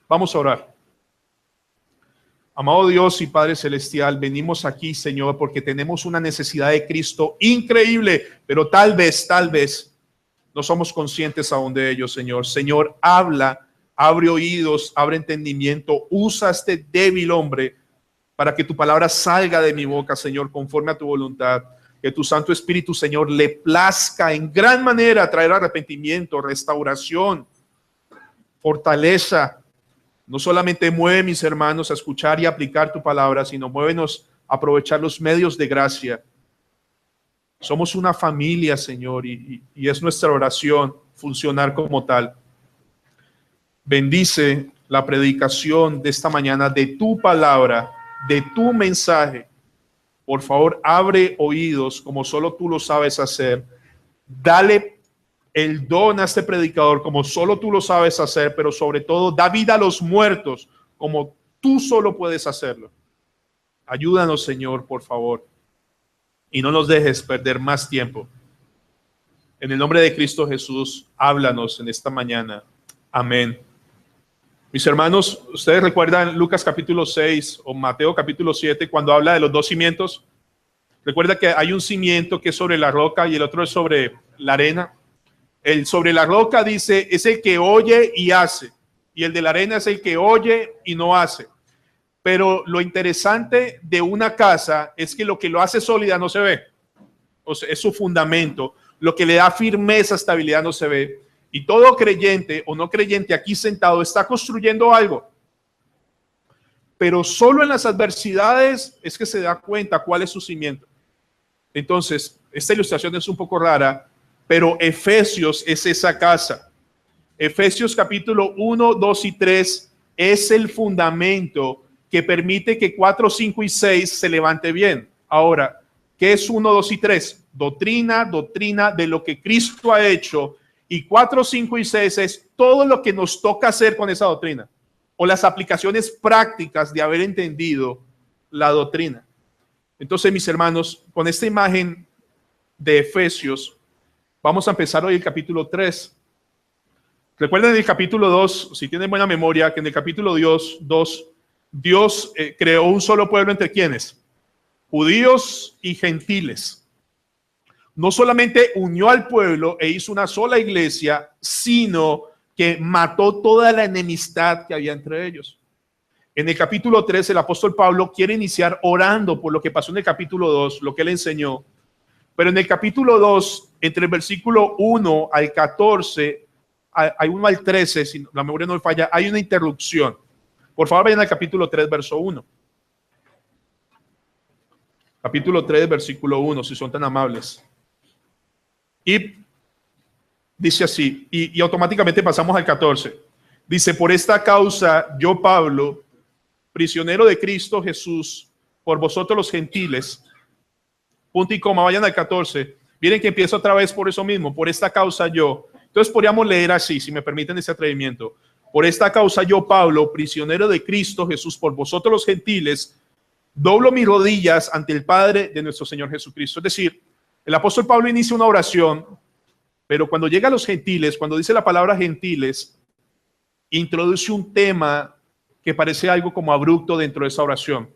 Vamos a orar. Amado Dios y Padre Celestial, venimos aquí, Señor, porque tenemos una necesidad de Cristo increíble, pero tal vez no somos conscientes aún de ello, Señor. Señor, habla, abre oídos, abre entendimiento, usa a este débil hombre para que tu palabra salga de mi boca, Señor, conforme a tu voluntad. Que tu Santo Espíritu, Señor, le plazca en gran manera traer arrepentimiento, restauración, fortaleza. No solamente mueve, mis hermanos, a escuchar y aplicar tu palabra, sino muévenos a aprovechar los medios de gracia. Somos una familia, Señor, y es nuestra oración funcionar como tal. Bendice la predicación de esta mañana de tu palabra, de tu mensaje. Por favor, abre oídos como solo tú lo sabes hacer. Dale el don a este predicador como solo tú lo sabes hacer, pero sobre todo da vida a los muertos como tú solo puedes hacerlo. Ayúdanos, Señor, por favor, y no nos dejes perder más tiempo. En el nombre de Cristo Jesús, háblanos en esta mañana. Amén. Mis hermanos, ¿ustedes recuerdan Lucas capítulo 6 o Mateo capítulo 7 cuando habla de los dos cimientos? Recuerda que hay un cimiento que es sobre la roca y el otro es sobre la arena. El sobre la roca dice es el que oye y hace, y el de la arena es el que oye y no hace. Pero lo interesante de una casa es que lo que lo hace sólida no se ve. O sea, es su fundamento. Lo que le da firmeza, estabilidad no se ve. Y todo creyente o no creyente aquí sentado está construyendo algo. Pero solo en las adversidades es que se da cuenta cuál es su cimiento. Entonces, esta ilustración es un poco rara, pero Efesios es esa casa. Efesios capítulo 1, 2 y 3 es el fundamento que permite que 4, 5 y 6 se levante bien. Ahora, ¿qué es 1, 2 y 3? Doctrina de lo que Cristo ha hecho. Y 4, 5 y 6 es todo lo que nos toca hacer con esa doctrina o las aplicaciones prácticas de haber entendido la doctrina. Entonces, mis hermanos, con esta imagen de Efesios, vamos a empezar hoy el capítulo 3. Recuerden el capítulo 2, si tienen buena memoria, que en el capítulo 2, Dios creó un solo pueblo entre quienes, judíos y gentiles. No solamente unió al pueblo e hizo una sola iglesia, sino que mató toda la enemistad que había entre ellos. En el capítulo 3, el apóstol Pablo quiere iniciar orando por lo que pasó en el capítulo 2, lo que él enseñó. Pero en el capítulo 2, entre el versículo 1 al 14, hay 1 al 13, si la memoria no me falla, hay una interrupción. Por favor, vayan al capítulo 3, verso 1. Capítulo 3, versículo 1, si son tan amables. Y dice así, y automáticamente pasamos al 14. Dice, por esta causa, yo, Pablo, prisionero de Cristo Jesús, por vosotros los gentiles, punto y coma, vayan al 14. Miren que empiezo otra vez por eso mismo, por esta causa yo. Entonces podríamos leer así, si me permiten ese atrevimiento. Por esta causa yo, Pablo, prisionero de Cristo Jesús, por vosotros los gentiles, doblo mis rodillas ante el Padre de nuestro Señor Jesucristo. Es decir, el apóstol Pablo inicia una oración, pero cuando llega a los gentiles, cuando dice la palabra gentiles, introduce un tema que parece algo como abrupto dentro de esa oración.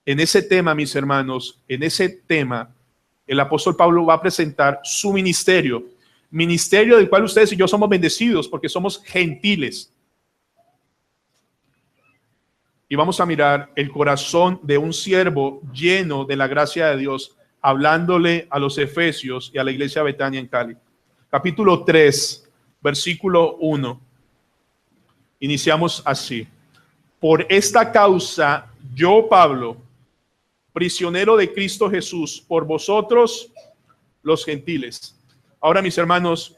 En ese tema, mis hermanos, en ese tema, el apóstol Pablo va a presentar su ministerio del cual ustedes y yo somos bendecidos porque somos gentiles. Y vamos a mirar el corazón de un siervo lleno de la gracia de Dios, hablándole a los efesios y a la iglesia de Betania en Cali. Capítulo 3, versículo 1. Iniciamos así. Por esta causa, yo, Pablo, prisionero de Cristo Jesús, por vosotros los gentiles. Ahora, mis hermanos,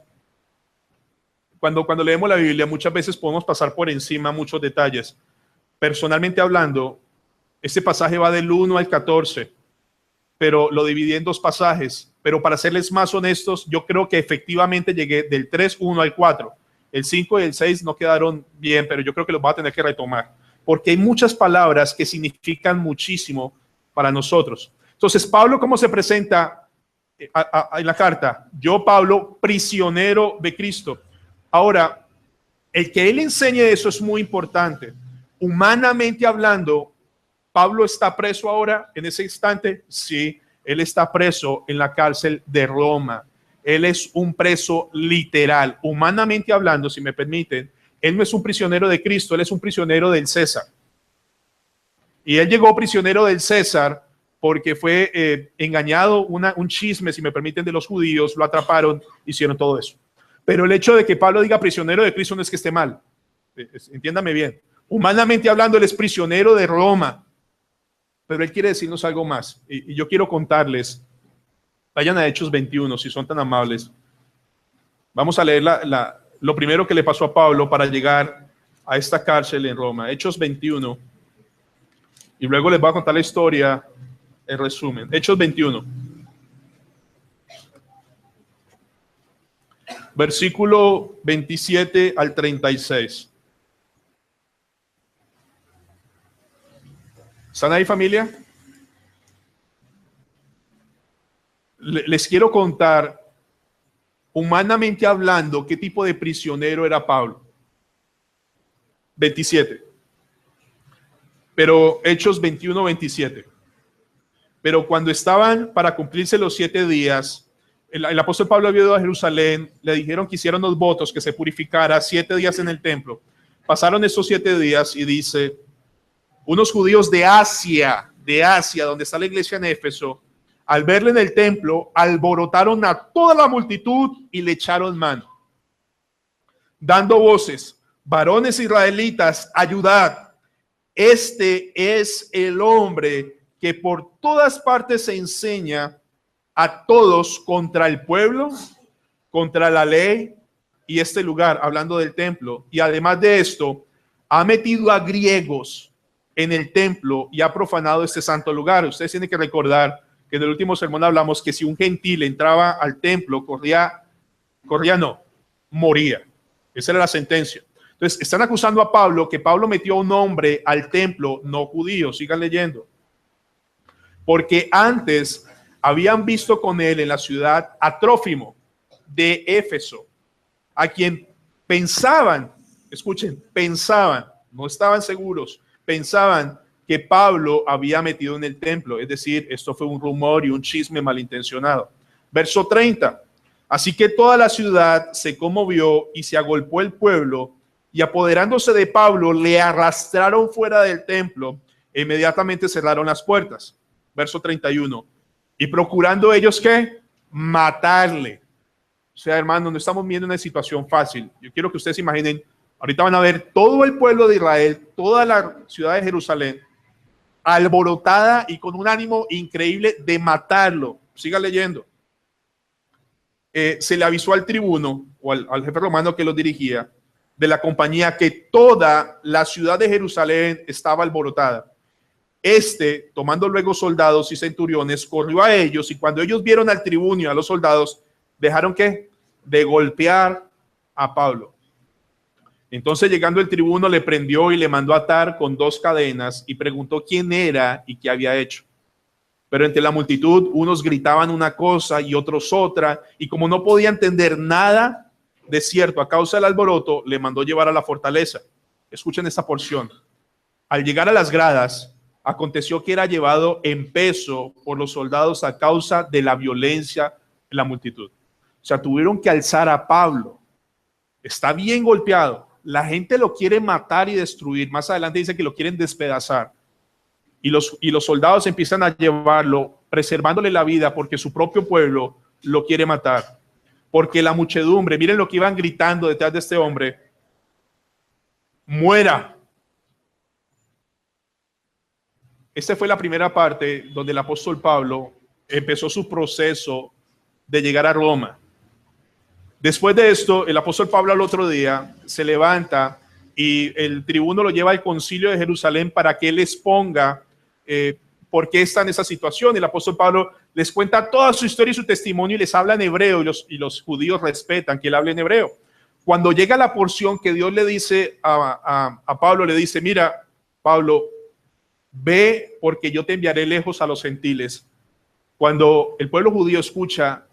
cuando leemos la Biblia, muchas veces podemos pasar por encima muchos detalles. Personalmente hablando, este pasaje va del 1 al 14, pero lo dividí en dos pasajes. Pero para serles más honestos, yo creo que efectivamente llegué del 3, 1 al 4. El 5 y el 6 no quedaron bien, pero yo creo que los voy a tener que retomar, porque hay muchas palabras que significan muchísimo para nosotros. Entonces, Pablo, ¿cómo se presenta en la carta? Yo, Pablo, prisionero de Cristo. Ahora, El que él enseñe eso es muy importante. Humanamente hablando, ¿Pablo está preso ahora en ese instante? Sí, él está preso en la cárcel de Roma. Él es un preso literal. Humanamente hablando, si me permiten, él no es un prisionero de Cristo, él es un prisionero del César. Y él llegó prisionero del César porque fue engañado, un chisme, si me permiten, de los judíos, lo atraparon, hicieron todo eso. Pero el hecho de que Pablo diga prisionero de Cristo no es que esté mal. Entiéndame bien. Humanamente hablando, él es prisionero de Roma. Pero él quiere decirnos algo más. Y yo quiero contarles. Vayan a Hechos 21, si son tan amables. Vamos a leer lo primero que le pasó a Pablo para llegar a esta cárcel en Roma. Hechos 21. Y luego les voy a contar la historia en resumen. Hechos 21. Versículo 27 al 36. ¿Están ahí, familia? Les quiero contar, humanamente hablando, qué tipo de prisionero era Pablo. 27. Pero Hechos 21, 27. Pero cuando estaban para cumplirse los 7 días, el apóstol Pablo había ido a Jerusalén, le dijeron que hicieron los votos, que se purificara 7 días en el templo. Pasaron esos 7 días y dice, unos judíos de Asia, donde está la iglesia en Éfeso, al verle en el templo, alborotaron a toda la multitud y le echaron mano, dando voces, varones israelitas, ayudad. Este es el hombre que por todas partes se enseña a todos contra el pueblo, contra la ley y este lugar, hablando del templo. Y además de esto, ha metido a griegos en el templo y ha profanado este santo lugar. Ustedes tienen que recordar que en el último sermón hablamos que si un gentil entraba al templo, moría. Esa era la sentencia. Entonces, están acusando a Pablo que Pablo metió a un hombre al templo no judío. Sigan leyendo. Porque antes habían visto con él en la ciudad a Trófimo de Éfeso, a quien pensaban, escuchen, pensaban, no estaban seguros, pensaban que Pablo había metido en el templo. Es decir, esto fue un rumor y un chisme malintencionado. Verso 30. Así que toda la ciudad se conmovió y se agolpó el pueblo, y apoderándose de Pablo, le arrastraron fuera del templo e inmediatamente cerraron las puertas. Verso 31. Y procurando ellos, ¿qué? Matarle. O sea, hermano, no estamos viendo una situación fácil. Yo quiero que ustedes se imaginen, ahorita van a ver todo el pueblo de Israel, toda la ciudad de Jerusalén, alborotada y con un ánimo increíble de matarlo. Siga leyendo. Se le avisó al tribuno o al jefe romano que lo dirigía de la compañía que toda la ciudad de Jerusalén estaba alborotada. Tomando luego soldados y centuriones, corrió a ellos, y cuando ellos vieron al tribuno y a los soldados, dejaron ¿qué? De golpear a Pablo. Entonces, llegando el tribuno, le prendió y le mandó atar con 2 cadenas y preguntó quién era y qué había hecho. Pero entre la multitud, unos gritaban una cosa y otros otra, y como no podía entender nada de cierto a causa del alboroto, le mandó llevar a la fortaleza. Escuchen esta porción. Al llegar a las gradas, aconteció que era llevado en peso por los soldados a causa de la violencia de la multitud. O sea, tuvieron que alzar a Pablo. Está bien golpeado. La gente lo quiere matar y destruir. Más adelante dice que lo quieren despedazar. Y los soldados empiezan a llevarlo, preservándole la vida, porque su propio pueblo lo quiere matar. Porque la muchedumbre, miren lo que iban gritando detrás de este hombre: muera. Esta fue la primera parte donde el apóstol Pablo empezó su proceso de llegar a Roma. Después de esto, el apóstol Pablo al otro día se levanta y el tribuno lo lleva al concilio de Jerusalén para que él exponga por qué está en esa situación. El apóstol Pablo les cuenta toda su historia y su testimonio y les habla en hebreo, y los judíos respetan que él hable en hebreo. Cuando llega la porción que Dios le dice a Pablo, le dice: mira, Pablo, ve, porque yo te enviaré lejos a los gentiles. Cuando el pueblo judío escucha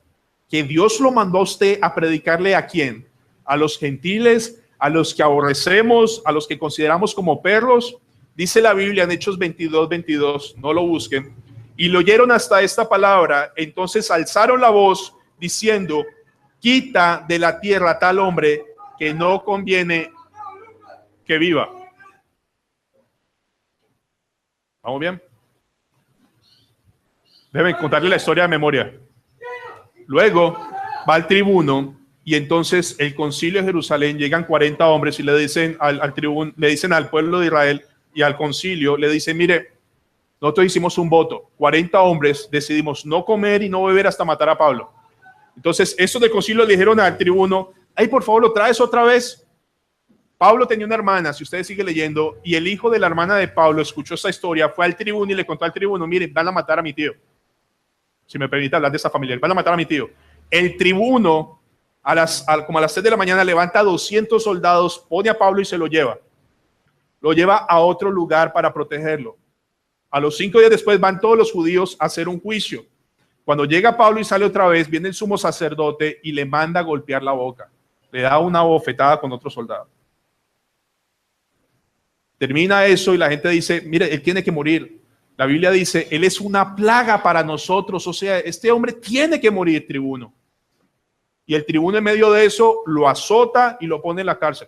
que Dios lo mandó a usted a predicarle, ¿a quién? A los gentiles, a los que aborrecemos, a los que consideramos como perros. Dice la Biblia en Hechos 22:22, no lo busquen, y lo oyeron hasta esta palabra, entonces alzaron la voz diciendo, quita de la tierra tal hombre que no conviene que viva. ¿Vamos bien? Deben contarle la historia de memoria. Luego va al tribuno y entonces el concilio de Jerusalén, llegan 40 hombres y le dicen al tribuno, le dicen al pueblo de Israel y al concilio, le dicen, mire, nosotros hicimos un voto, 40 hombres decidimos no comer y no beber hasta matar a Pablo. Entonces, estos del concilio le dijeron al tribuno, ay, por favor, lo traes otra vez. Pablo tenía una hermana, si ustedes siguen leyendo, y el hijo de la hermana de Pablo escuchó esa historia, fue al tribuno y le contó al tribuno, miren, van a matar a mi tío. Si me permite hablar de esa familia, van a matar a mi tío. El tribuno, como a las 3 de la mañana, levanta 200 soldados, pone a Pablo y se lo lleva. Lo lleva a otro lugar para protegerlo. A los 5 días después van todos los judíos a hacer un juicio. Cuando llega Pablo y sale otra vez, viene el sumo sacerdote y le manda a golpear la boca. Le da una bofetada con otro soldado. Termina eso y la gente dice, mire, él tiene que morir. La Biblia dice, él es una plaga para nosotros. O sea, este hombre tiene que morir, tribuno. Y el tribuno en medio de eso lo azota y lo pone en la cárcel.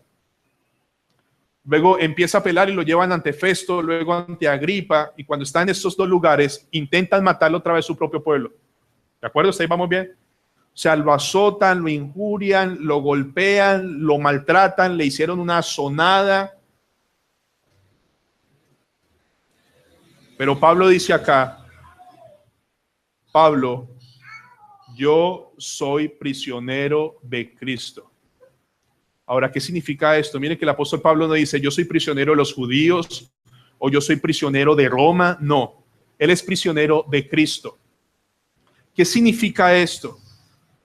Luego empieza a apelar y lo llevan ante Festo, luego ante Agripa. Y cuando está en estos dos lugares, intentan matarlo otra vez su propio pueblo. ¿De acuerdo? ¿Hasta ahí vamos bien? O sea, lo azotan, lo injurian, lo golpean, lo maltratan, le hicieron una azonada. Pero Pablo dice acá, Pablo, yo soy prisionero de Cristo. Ahora, ¿qué significa esto? Miren que el apóstol Pablo no dice, yo soy prisionero de los judíos o yo soy prisionero de Roma. No, él es prisionero de Cristo. ¿Qué significa esto?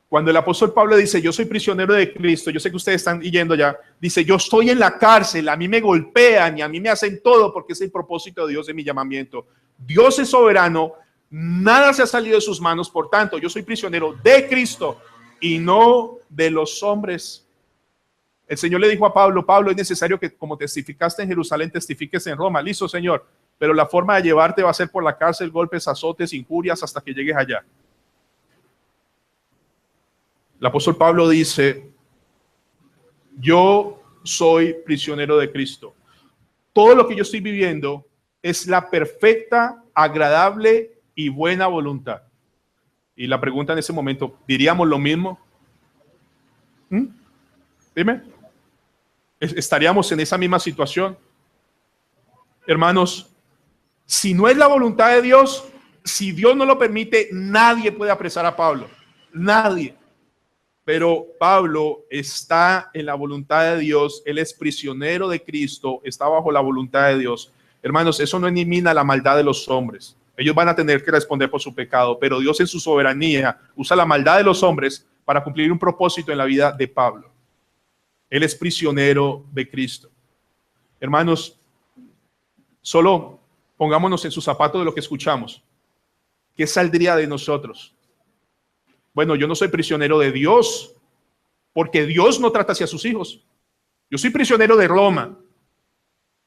Cuando el apóstol Pablo dice, yo soy prisionero de Cristo, yo sé que ustedes están yendo ya, dice, yo estoy en la cárcel, a mí me golpean y a mí me hacen todo porque es el propósito de Dios de mi llamamiento. Dios es soberano, nada se ha salido de sus manos, por tanto, yo soy prisionero de Cristo y no de los hombres. El Señor le dijo a Pablo, Pablo, es necesario que como testificaste en Jerusalén, testifiques en Roma. Listo, Señor, pero la forma de llevarte va a ser por la cárcel, golpes, azotes, injurias, hasta que llegues allá. El apóstol Pablo dice, yo soy prisionero de Cristo. Todo lo que yo estoy viviendo es la perfecta, agradable y buena voluntad. Y la pregunta en ese momento, ¿diríamos lo mismo? Dime. ¿Estaríamos en esa misma situación? Hermanos, si no es la voluntad de Dios, si Dios no lo permite, nadie puede apresar a Pablo. Nadie. Pero Pablo está en la voluntad de Dios, él es prisionero de Cristo, está bajo la voluntad de Dios. Hermanos, eso no elimina la maldad de los hombres. Ellos van a tener que responder por su pecado, pero Dios en su soberanía usa la maldad de los hombres para cumplir un propósito en la vida de Pablo. Él es prisionero de Cristo. Hermanos, solo pongámonos en sus zapatos de lo que escuchamos. ¿Qué saldría de nosotros? Bueno, yo no soy prisionero de Dios, porque Dios no trata así a sus hijos. Yo soy prisionero de Roma.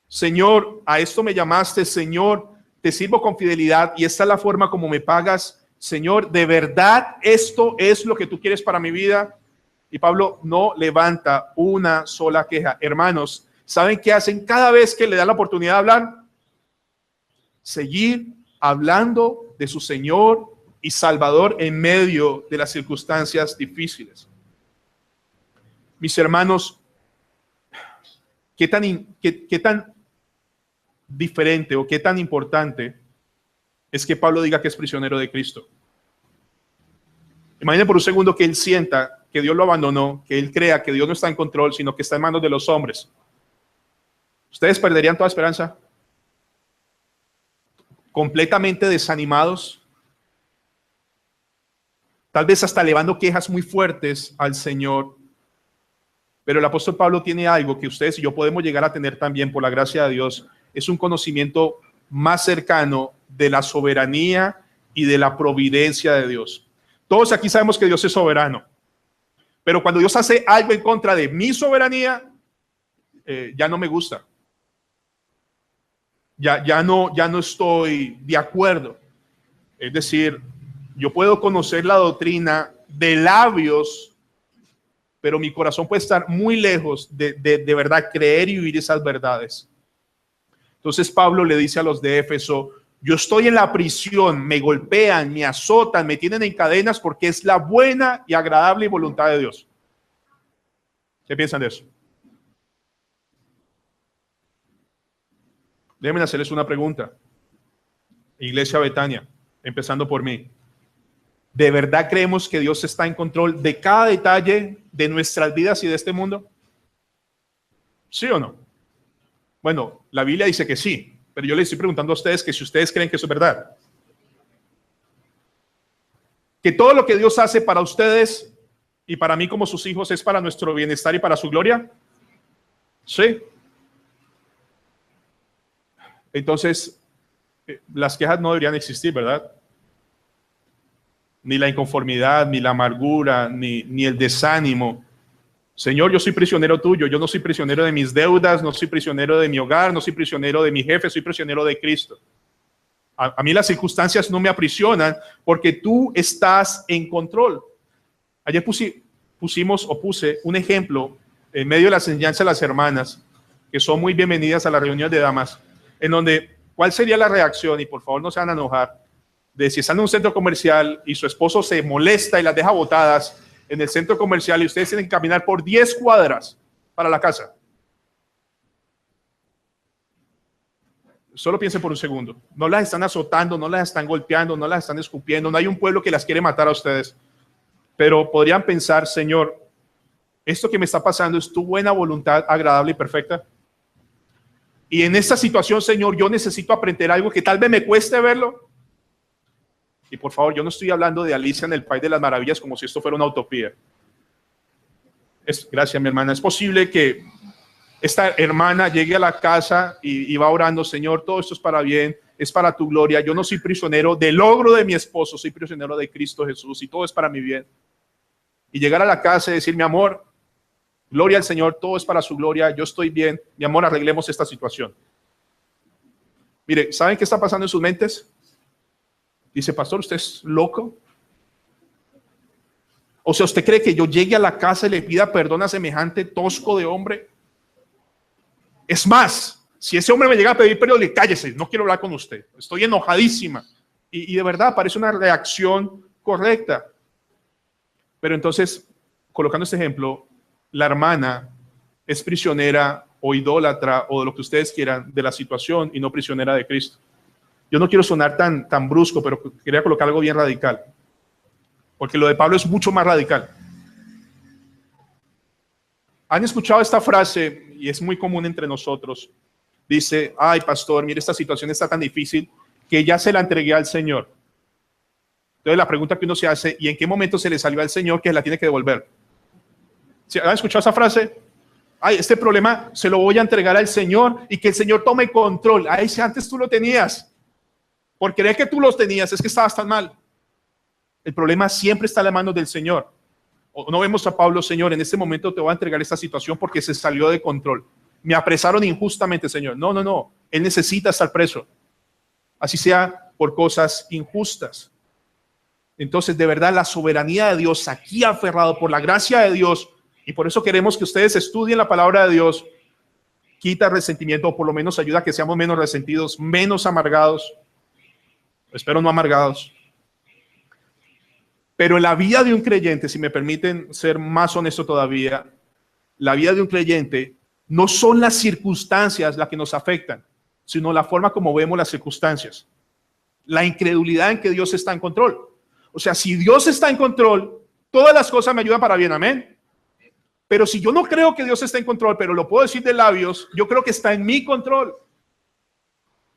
Señor, a esto me llamaste, Señor, te sirvo con fidelidad y esta es la forma como me pagas. Señor, ¿de verdad esto es lo que tú quieres para mi vida? Y Pablo no levanta una sola queja. Hermanos, ¿saben qué hacen cada vez que le dan la oportunidad de hablar? Seguir hablando de su Señor y Salvador en medio de las circunstancias difíciles. Mis hermanos, ¿qué tan diferente o qué tan importante es que Pablo diga que es prisionero de Cristo? Imaginen por un segundo que él sienta que Dios lo abandonó, que él crea que Dios no está en control, sino que está en manos de los hombres. ¿Ustedes perderían toda esperanza? ¿Completamente desanimados? Tal vez hasta elevando quejas muy fuertes al Señor. Pero el apóstol Pablo tiene algo que ustedes y yo podemos llegar a tener también por la gracia de Dios. Es un conocimiento más cercano de la soberanía y de la providencia de Dios. Todos aquí sabemos que Dios es soberano. Pero cuando Dios hace algo en contra de mi soberanía, ya no me gusta. Ya no estoy de acuerdo. Es decir, yo puedo conocer la doctrina de labios, pero mi corazón puede estar muy lejos de verdad creer y vivir esas verdades. Entonces Pablo le dice a los de Éfeso: yo estoy en la prisión, me golpean, me azotan, me tienen en cadenas porque es la buena y agradable voluntad de Dios. ¿Qué piensan de eso? Déjenme hacerles una pregunta. Iglesia Betania, empezando por mí. ¿De verdad creemos que Dios está en control de cada detalle de nuestras vidas y de este mundo? ¿Sí o no? Bueno, la Biblia dice que sí, pero yo les estoy preguntando a ustedes que si ustedes creen que eso es verdad. Que todo lo que Dios hace para ustedes y para mí como sus hijos es para nuestro bienestar y para su gloria. Sí. Entonces, las quejas no deberían existir, ¿verdad? Ni la inconformidad, ni la amargura, ni el desánimo. Señor, yo soy prisionero tuyo, yo no soy prisionero de mis deudas, no soy prisionero de mi hogar, no soy prisionero de mi jefe, soy prisionero de Cristo. A mí las circunstancias no me aprisionan porque tú estás en control. Ayer puse un ejemplo en medio de la enseñanza de las hermanas, que son muy bienvenidas a la reunión de damas, en donde, ¿cuál sería la reacción? Y por favor no se van a enojar, de si están en un centro comercial y su esposo se molesta y las deja botadas en el centro comercial y ustedes tienen que caminar por 10 cuadras para la casa. Solo piensen por un segundo. No las están azotando, no las están golpeando, no las están escupiendo. No hay un pueblo que las quiere matar a ustedes. Pero podrían pensar: Señor, esto que me está pasando es tu buena voluntad agradable y perfecta. Y en esta situación, Señor, yo necesito aprender algo que tal vez me cueste verlo. Y por favor, yo no estoy hablando de Alicia en el País de las Maravillas como si esto fuera una utopía. Gracias, mi hermana. Es posible que esta hermana llegue a la casa y va orando: Señor, todo esto es para bien, es para tu gloria. Yo no soy prisionero del logro de mi esposo, soy prisionero de Cristo Jesús y todo es para mi bien. Y llegar a la casa y decir: mi amor, gloria al Señor, todo es para su gloria, yo estoy bien, mi amor, arreglemos esta situación. Mire, ¿saben qué está pasando en sus mentes? Dice: pastor, ¿usted es loco? O sea, ¿usted cree que yo llegue a la casa y le pida perdón a semejante tosco de hombre? Es más, si ese hombre me llega a pedir perdón, le cállese, no quiero hablar con usted, estoy enojadísima. Y de verdad parece una reacción correcta. Pero entonces, colocando este ejemplo, la hermana es prisionera o idólatra o de lo que ustedes quieran de la situación y no prisionera de Cristo. Yo no quiero sonar tan brusco, pero quería colocar algo bien radical, porque lo de Pablo es mucho más radical. ¿Han escuchado esta frase? Y es muy común entre nosotros. Dice: ay, pastor, mire, esta situación está tan difícil que ya se la entregué al Señor. Entonces la pregunta que uno se hace: ¿y en qué momento se le salió al Señor que la tiene que devolver? ¿Han escuchado esa frase? Ay, este problema se lo voy a entregar al Señor y que el Señor tome control. Ay, si antes tú lo tenías. Por creer que tú los tenías es que estabas tan mal. El problema siempre está en las manos del Señor. O no vemos a Pablo: Señor, en este momento te voy a entregar esta situación porque se salió de control. Me apresaron injustamente, Señor. No. Él necesita estar preso. Así sea por cosas injustas. Entonces, de verdad, la soberanía de Dios, aquí aferrado por la gracia de Dios, y por eso queremos que ustedes estudien la palabra de Dios, quita resentimiento, o por lo menos ayuda a que seamos menos resentidos, menos amargados. Espero no amargados. Pero en la vida de un creyente, si me permiten ser más honesto todavía, la vida de un creyente no son las circunstancias las que nos afectan, sino la forma como vemos las circunstancias. La incredulidad en que Dios está en control. O sea, si Dios está en control, todas las cosas me ayudan para bien, amén. Pero si yo no creo que Dios está en control, pero lo puedo decir de labios, yo creo que está en mi control.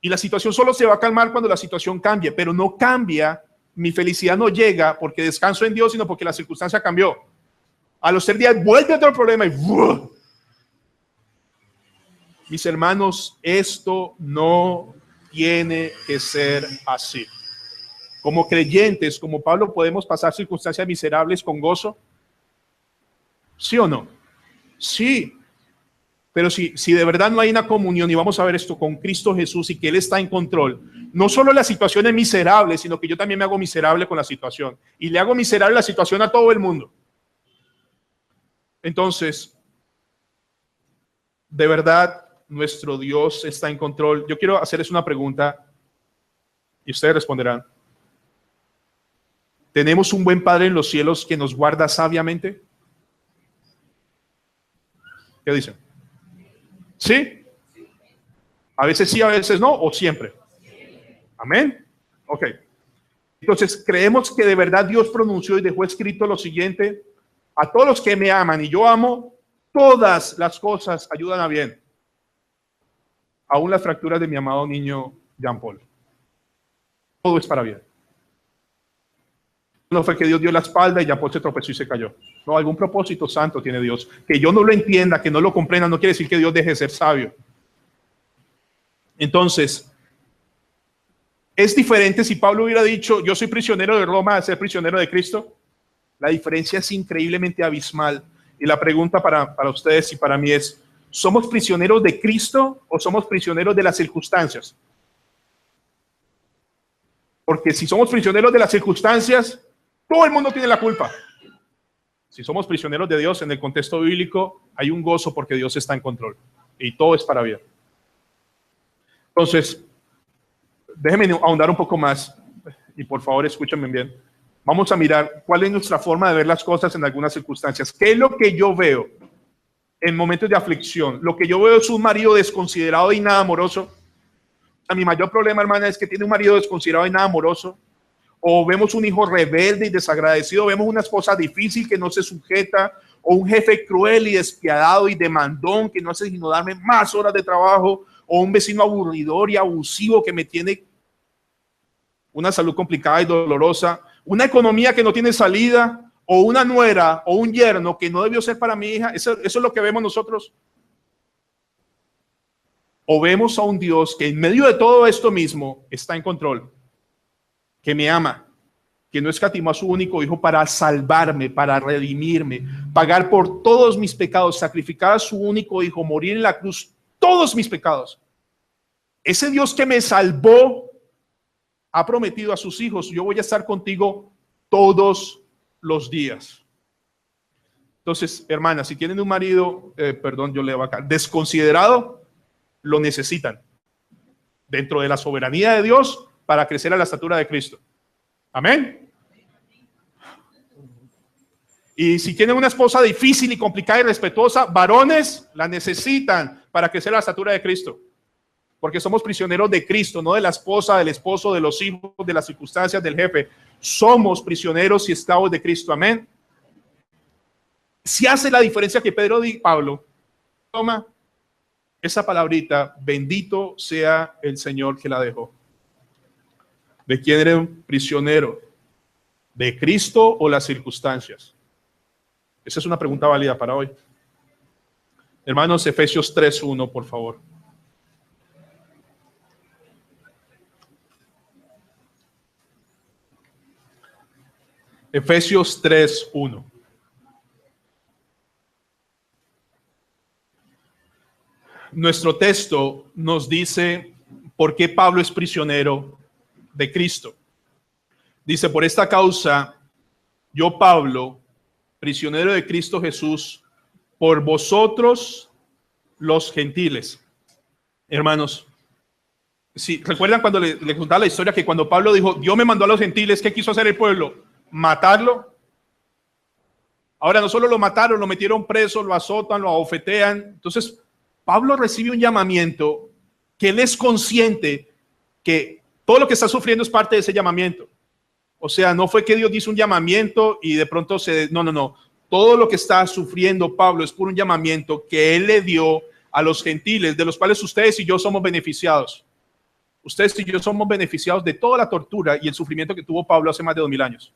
Y la situación solo se va a calmar cuando la situación cambie, pero no cambia. Mi felicidad no llega porque descanso en Dios, sino porque la circunstancia cambió. A los 3 días vuelve otro problema y ¡buah! Mis hermanos, esto no tiene que ser así. Como creyentes, como Pablo, podemos pasar circunstancias miserables con gozo. ¿Sí o no? Sí. Pero si de verdad no hay una comunión, y vamos a ver esto con Cristo Jesús y que Él está en control, no solo la situación es miserable, sino que yo también me hago miserable con la situación. Y le hago miserable la situación a todo el mundo. Entonces, de verdad, nuestro Dios está en control. Yo quiero hacerles una pregunta y ustedes responderán. ¿Tenemos un buen Padre en los cielos que nos guarda sabiamente? ¿Qué dicen? ¿Sí? A veces sí, a veces no, o siempre. Amén. Ok. Entonces, creemos que de verdad Dios pronunció y dejó escrito lo siguiente: a todos los que me aman y yo amo, todas las cosas ayudan a bien. Aún las fracturas de mi amado niño Jean Paul. Todo es para bien. No fue que Dios dio la espalda y Jean Paul se tropezó y se cayó. No, algún propósito santo tiene Dios. Que yo no lo entienda, que no lo comprenda, no quiere decir que Dios deje de ser sabio. Entonces, es diferente si Pablo hubiera dicho, yo soy prisionero de Roma, a ser prisionero de Cristo. La diferencia es increíblemente abismal. Y la pregunta para ustedes y para mí es, ¿somos prisioneros de Cristo o somos prisioneros de las circunstancias? Porque si somos prisioneros de las circunstancias, todo el mundo tiene la culpa. Si somos prisioneros de Dios en el contexto bíblico, hay un gozo porque Dios está en control y todo es para bien. Entonces, déjenme ahondar un poco más y por favor escúchenme bien. Vamos a mirar cuál es nuestra forma de ver las cosas en algunas circunstancias. ¿Qué es lo que yo veo en momentos de aflicción? Lo que yo veo es un marido desconsiderado y nada amoroso. Mi mayor problema, hermana, es que tiene un marido desconsiderado y nada amoroso. O vemos un hijo rebelde y desagradecido, vemos una esposa difícil que no se sujeta, o un jefe cruel y despiadado y demandón que no hace sino darme más horas de trabajo, o un vecino aburridor y abusivo que me tiene una salud complicada y dolorosa, una economía que no tiene salida, o una nuera o un yerno que no debió ser para mi hija. Eso es lo que vemos nosotros. O vemos a un Dios que en medio de todo esto mismo está en control, que me ama, que no escatimó a su único hijo para salvarme, para redimirme, pagar por todos mis pecados, sacrificar a su único hijo, morir en la cruz, todos mis pecados. Ese Dios que me salvó ha prometido a sus hijos, yo voy a estar contigo todos los días. Entonces, hermanas, si tienen un marido, yo leo acá, desconsiderado, lo necesitan dentro de la soberanía de Dios para crecer a la estatura de Cristo. Amén. Y si tienen una esposa difícil y complicada y respetuosa, varones la necesitan para crecer a la estatura de Cristo. Porque somos prisioneros de Cristo, no de la esposa, del esposo, de los hijos, de las circunstancias, del jefe. Somos prisioneros y esclavos de Cristo. Amén. Si hace la diferencia que Pedro y Pablo, toma esa palabrita, bendito sea el Señor que la dejó. ¿De quién eres un prisionero? ¿De Cristo o las circunstancias? Esa es una pregunta válida para hoy. Hermanos, Efesios 3:1, por favor. Efesios 3:1. Nuestro texto nos dice por qué Pablo es prisionero de Cristo. Dice, por esta causa, yo Pablo, prisionero de Cristo Jesús, por vosotros los gentiles. Hermanos, si recuerdan cuando le contaba la historia que cuando Pablo dijo, Dios me mandó a los gentiles, ¿qué quiso hacer el pueblo? Matarlo. Ahora no solo lo mataron, lo metieron preso, lo azotan, lo abofetean. Entonces, Pablo recibe un llamamiento que él es consciente que todo lo que está sufriendo es parte de ese llamamiento. O sea, no fue que Dios hizo un llamamiento y de pronto no. Todo lo que está sufriendo Pablo es por un llamamiento que él le dio a los gentiles, de los cuales ustedes y yo somos beneficiados. Ustedes y yo somos beneficiados de toda la tortura y el sufrimiento que tuvo Pablo hace más de 2000 años.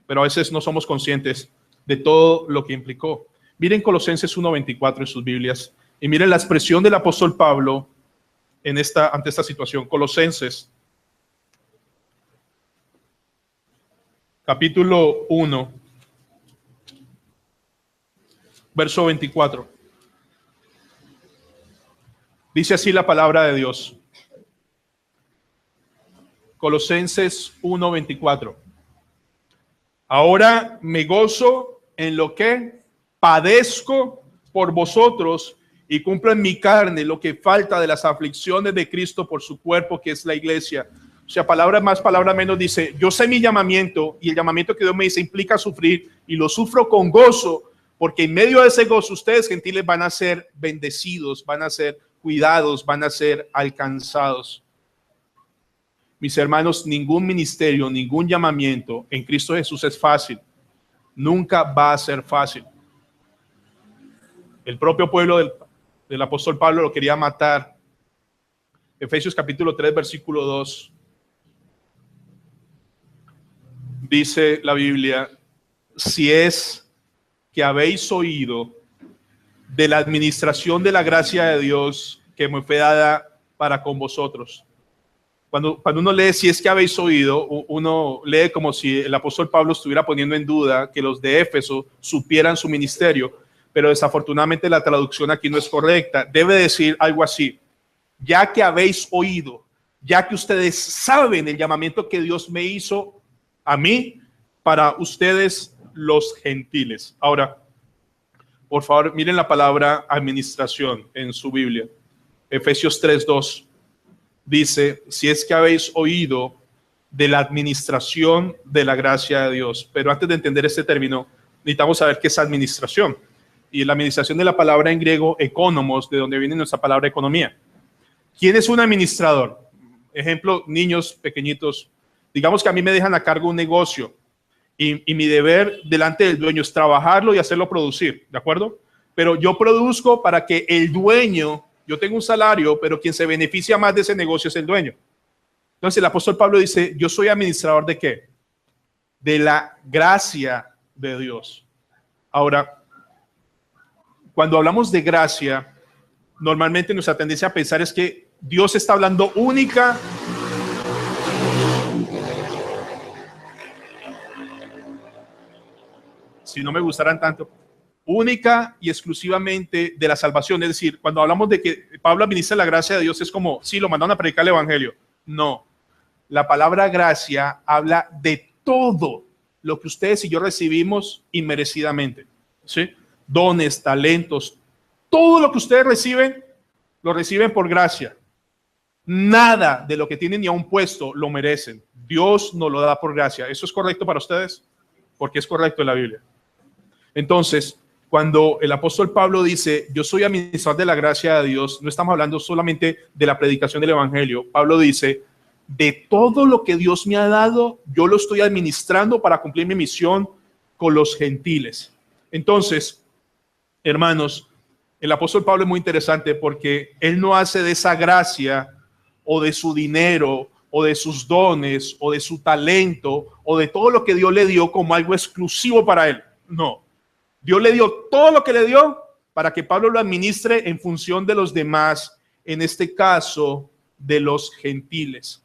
Pero a veces no somos conscientes de todo lo que implicó. Miren Colosenses 1:24 en sus Biblias y miren la expresión del apóstol Pablo ante esta situación. Colosenses, capítulo 1, verso 24. Dice así la palabra de Dios. Colosenses 1:24. Ahora me gozo en lo que padezco por vosotros y cumplo en mi carne lo que falta de las aflicciones de Cristo por su cuerpo, que es la iglesia. O sea, palabra más, palabra menos, dice, yo sé mi llamamiento, y el llamamiento que Dios me dice implica sufrir, y lo sufro con gozo, porque en medio de ese gozo ustedes, gentiles, van a ser bendecidos, van a ser cuidados, van a ser alcanzados. Mis hermanos, ningún ministerio, ningún llamamiento en Cristo Jesús es fácil. Nunca va a ser fácil. El propio pueblo del apóstol Pablo lo quería matar. Efesios capítulo 3, versículo 2. Dice la Biblia, si es que habéis oído de la administración de la gracia de Dios que me fue dada para con vosotros. Cuando uno lee si es que habéis oído, uno lee como si el apóstol Pablo estuviera poniendo en duda que los de Éfeso supieran su ministerio, pero desafortunadamente la traducción aquí no es correcta. Debe decir algo así, ya que habéis oído, ya que ustedes saben el llamamiento que Dios me hizo a mí para ustedes los gentiles. Ahora, por favor, miren la palabra administración en su Biblia. Efesios 3:2 dice, si es que habéis oído de la administración de la gracia de Dios. Pero antes de entender este término, necesitamos saber qué es administración. Y la administración de la palabra en griego, economos, de donde viene nuestra palabra economía. ¿Quién es un administrador? Ejemplo, niños pequeñitos. Digamos que a mí me dejan a cargo un negocio y mi deber delante del dueño es trabajarlo y hacerlo producir, ¿de acuerdo? Pero yo produzco para que el dueño, yo tengo un salario, pero quien se beneficia más de ese negocio es el dueño. Entonces el apóstol Pablo dice, yo soy administrador ¿de qué? De la gracia de Dios. Ahora, cuando hablamos de gracia, normalmente nuestra tendencia a pensar es que Dios está hablando única. Si no me gustaran tanto, única y exclusivamente de la salvación. Es decir, cuando hablamos de que Pablo administra la gracia de Dios, es como, sí, lo mandaron a predicar el evangelio. No, la palabra gracia habla de todo lo que ustedes y yo recibimos inmerecidamente, ¿sí? Dones, talentos, todo lo que ustedes reciben, lo reciben por gracia. Nada de lo que tienen ni a un puesto lo merecen. Dios nos lo da por gracia. ¿Eso es correcto para ustedes? Porque es correcto en la Biblia. Entonces, cuando el apóstol Pablo dice, yo soy administrador de la gracia de Dios, no estamos hablando solamente de la predicación del evangelio. Pablo dice, de todo lo que Dios me ha dado, yo lo estoy administrando para cumplir mi misión con los gentiles. Entonces, hermanos, el apóstol Pablo es muy interesante porque él no hace de esa gracia o de su dinero o de sus dones o de su talento o de todo lo que Dios le dio como algo exclusivo para él. No. Dios le dio todo lo que le dio para que Pablo lo administre en función de los demás, en este caso de los gentiles.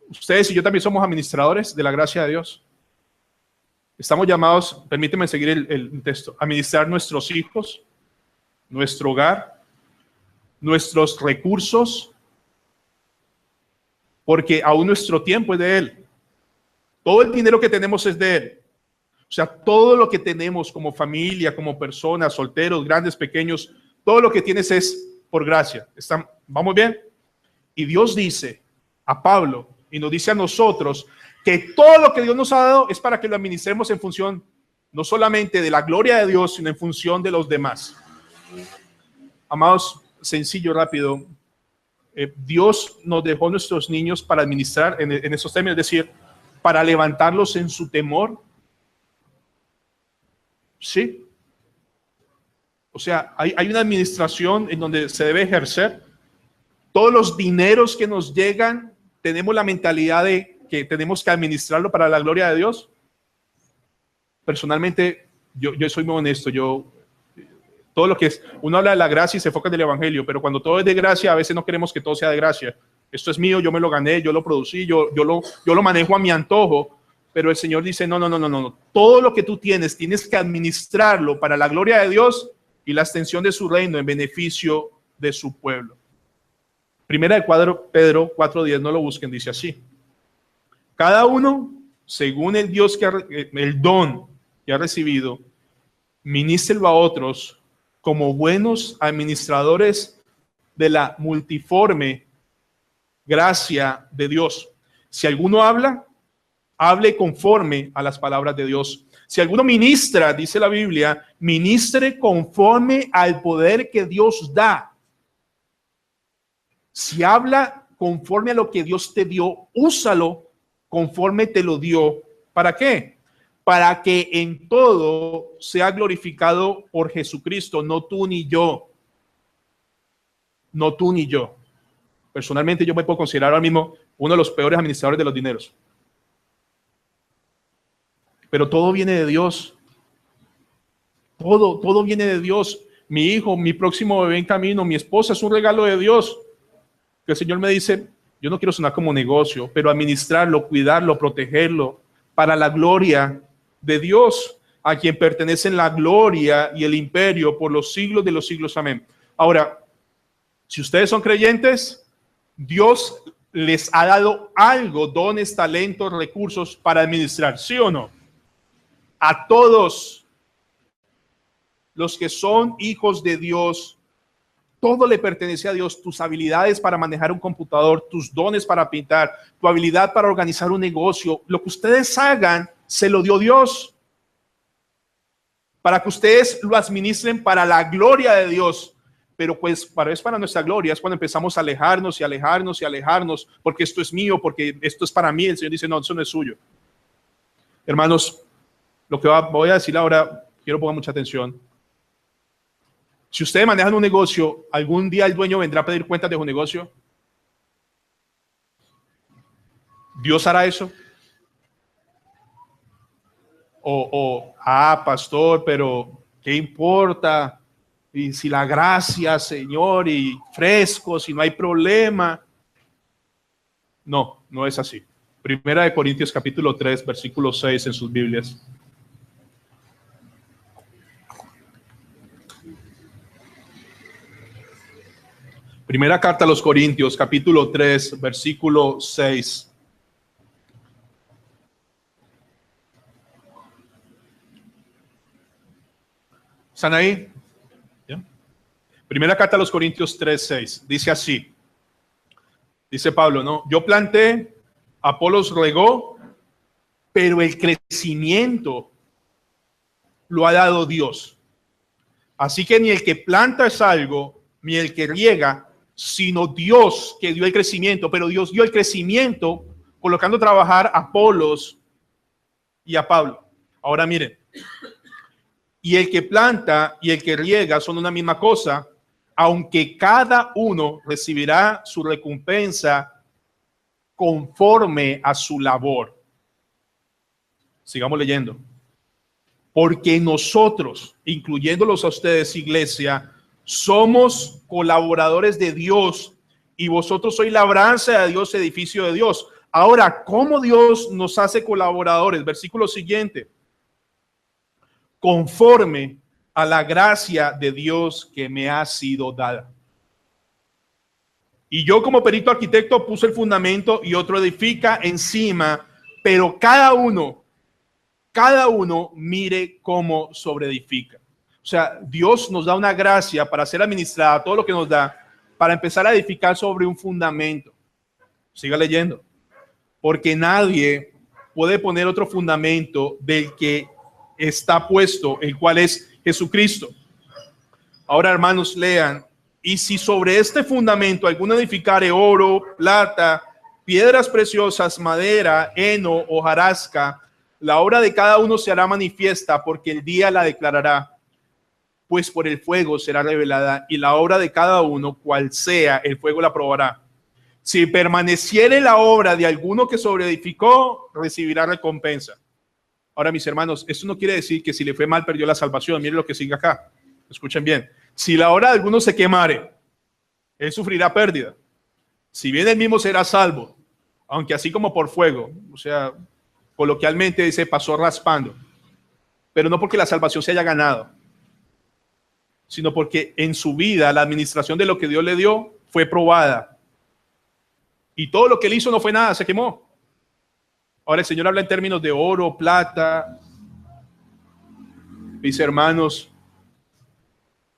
Ustedes y yo también somos administradores de la gracia de Dios. Estamos llamados, permíteme seguir el texto, a administrar nuestros hijos, nuestro hogar, nuestros recursos, porque aún nuestro tiempo es de Él. Todo el dinero que tenemos es de Él. O sea, todo lo que tenemos como familia, como personas, solteros, grandes, pequeños, todo lo que tienes es por gracia. ¿Vamos bien? Y Dios dice a Pablo y nos dice a nosotros que todo lo que Dios nos ha dado es para que lo administremos en función no solamente de la gloria de Dios, sino en función de los demás. Amados, sencillo, rápido. Dios nos dejó nuestros niños para administrar en esos términos, es decir, para levantarlos en su temor. Sí. O sea, hay una administración en donde se debe ejercer. Todos los dineros que nos llegan, tenemos la mentalidad de que tenemos que administrarlo para la gloria de Dios. Personalmente, yo soy muy honesto. Todo lo que es, uno habla de la gracia y se enfoca en el evangelio, pero cuando todo es de gracia, a veces no queremos que todo sea de gracia. Esto es mío, yo me lo gané, yo lo producí, yo lo manejo a mi antojo. Pero el Señor dice, no, no, no, no, no. Todo lo que tú tienes que administrarlo para la gloria de Dios y la extensión de su reino en beneficio de su pueblo. Primera de Pedro 4:10, no lo busquen, dice así. Cada uno, según el don que ha recibido, ministrelo a otros como buenos administradores de la multiforme gracia de Dios. Si alguno habla, hable conforme a las palabras de Dios. Si alguno ministra, dice la Biblia, ministre conforme al poder que Dios da. Si habla conforme a lo que Dios te dio, úsalo conforme te lo dio. ¿Para qué? Para que en todo sea glorificado por Jesucristo, no tú ni yo. No tú ni yo. Personalmente yo me puedo considerar ahora mismo uno de los peores administradores de los dineros. Pero todo viene de Dios. Todo viene de Dios. Mi hijo, mi próximo bebé en camino, mi esposa es un regalo de Dios. Que el Señor me dice, yo no quiero sonar como negocio, pero administrarlo, cuidarlo, protegerlo para la gloria de Dios, a quien pertenecen la gloria y el imperio por los siglos de los siglos. Amén. Ahora, si ustedes son creyentes, Dios les ha dado algo, dones, talentos, recursos para administrar, ¿sí o no? A todos los que son hijos de Dios, todo le pertenece a Dios. Tus habilidades para manejar un computador, tus dones para pintar, tu habilidad para organizar un negocio, lo que ustedes hagan, se lo dio Dios. Para que ustedes lo administren para la gloria de Dios. Pero pues para nuestra gloria es cuando empezamos a alejarnos y alejarnos y alejarnos, porque esto es mío, porque esto es para mí. El Señor dice, no, eso no es suyo. Hermanos, lo que voy a decir ahora, quiero poner mucha atención. Si ustedes manejan un negocio, ¿algún día el dueño vendrá a pedir cuentas de su negocio? ¿Dios hará eso? Pastor, pero ¿qué importa? Y si la gracia, Señor, y fresco, si no hay problema. No, no es así. Primera de Corintios capítulo 3, versículo 6 en sus Biblias. Primera carta a los Corintios, capítulo 3, versículo 6. ¿Están ahí? ¿Ya? Primera carta a los Corintios 3, 6. Dice así. Dice Pablo, ¿no? Yo planté, Apolos regó, pero el crecimiento lo ha dado Dios. Así que ni el que planta es algo, ni el que riega, sino Dios que dio el crecimiento. Pero Dios dio el crecimiento colocando a trabajar a Apolos y a Pablo. Ahora miren, y el que planta y el que riega son una misma cosa, aunque cada uno recibirá su recompensa conforme a su labor. Sigamos leyendo. Porque nosotros, incluyéndolos a ustedes, iglesia, somos colaboradores de Dios y vosotros sois labranza de Dios, edificio de Dios. Ahora, ¿cómo Dios nos hace colaboradores? Versículo siguiente. Conforme a la gracia de Dios que me ha sido dada. Y yo como perito arquitecto puse el fundamento y otro edifica encima, pero cada uno mire cómo sobreedifica. O sea, Dios nos da una gracia para ser administrada, todo lo que nos da, para empezar a edificar sobre un fundamento. Siga leyendo. Porque nadie puede poner otro fundamento del que está puesto, el cual es Jesucristo. Ahora, hermanos, lean. Y si sobre este fundamento alguno edificare oro, plata, piedras preciosas, madera, heno, hojarasca, la obra de cada uno se hará manifiesta, porque el día la declarará, pues por el fuego será revelada, y la obra de cada uno, cual sea, el fuego la probará. Si permaneciere la obra de alguno que sobreedificó, recibirá recompensa. Ahora, mis hermanos, esto no quiere decir que si le fue mal perdió la salvación. Miren lo que sigue acá. Escuchen bien. Si la obra de alguno se quemare, él sufrirá pérdida. Si bien él mismo será salvo, aunque así como por fuego, o sea, Coloquialmente dice, pasó raspando. Pero no porque la salvación se haya ganado, sino porque en su vida la administración de lo que Dios le dio fue probada. Y todo lo que él hizo no fue nada, se quemó. Ahora el Señor habla en términos de oro, plata. Dice, hermanos,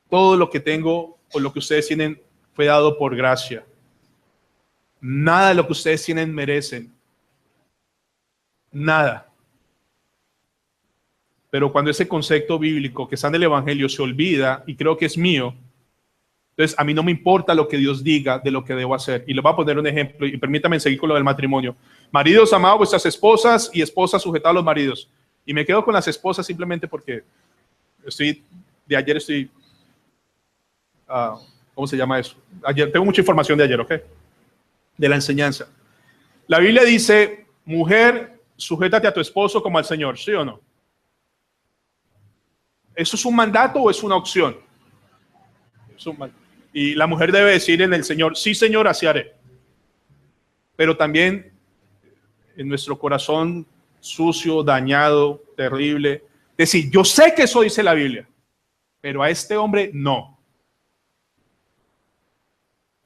todo lo que tengo o lo que ustedes tienen fue dado por gracia. Nada de lo que ustedes tienen merecen. Nada. Pero cuando ese concepto bíblico que está en el Evangelio se olvida, y creo que es mío, entonces a mí no me importa lo que Dios diga de lo que debo hacer. Y les voy a poner un ejemplo, y permítanme seguir con lo del matrimonio. Maridos, amados vuestras esposas, y esposas, sujetados a los maridos. Y me quedo con las esposas simplemente porque de ayer estoy, ¿cómo se llama eso? Ayer, tengo mucha información de ayer, ¿ok? De la enseñanza. La Biblia dice, mujer, sujétate a tu esposo como al Señor, ¿sí o no? ¿Eso es un mandato o es una opción? Y la mujer debe decir en el Señor, sí, Señor, así haré. Pero también en nuestro corazón sucio, dañado, terrible, decir, yo sé que eso dice la Biblia, pero a este hombre no.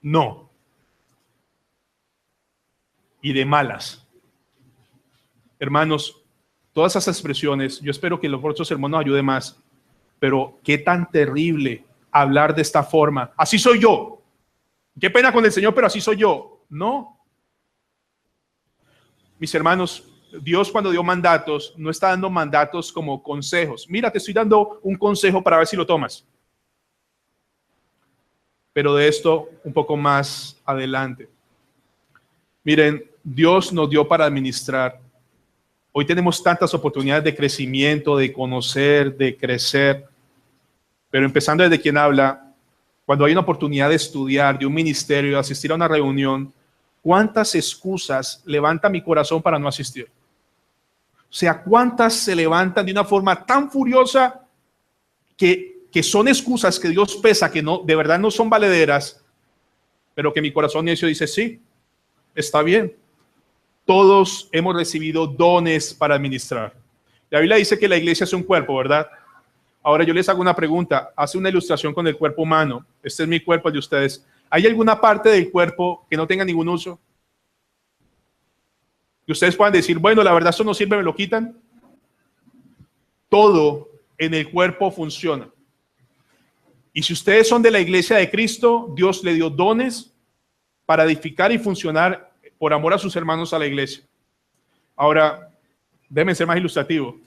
No. Y de malas. Hermanos, todas esas expresiones, yo espero que los otros hermanos nos ayuden más, pero qué tan terrible hablar de esta forma. Así soy yo. Qué pena con el Señor, pero así soy yo. No. Mis hermanos, Dios cuando dio mandatos, no está dando mandatos como consejos. Mira, te estoy dando un consejo para ver si lo tomas. Pero de esto un poco más adelante. Miren, Dios nos dio para administrar. Hoy tenemos tantas oportunidades de crecimiento, de conocer, de crecer. Pero empezando desde quien habla, cuando hay una oportunidad de estudiar, de un ministerio, de asistir a una reunión, ¿cuántas excusas levanta mi corazón para no asistir? O sea, ¿cuántas se levantan de una forma tan furiosa que son excusas que Dios pesa, que no, de verdad no son valederas, pero que mi corazón necio dice, sí, está bien. Todos hemos recibido dones para administrar. La Biblia dice que la iglesia es un cuerpo, ¿verdad? Ahora yo les hago una pregunta. Hace una ilustración con el cuerpo humano. Este es mi cuerpo, el de ustedes. ¿Hay alguna parte del cuerpo que no tenga ningún uso? Y ustedes puedan decir, bueno, la verdad eso no sirve, me lo quitan. Todo en el cuerpo funciona. Y si ustedes son de la iglesia de Cristo, Dios le dio dones para edificar y funcionar por amor a sus hermanos a la iglesia. Ahora, déjenme ser más ilustrativo.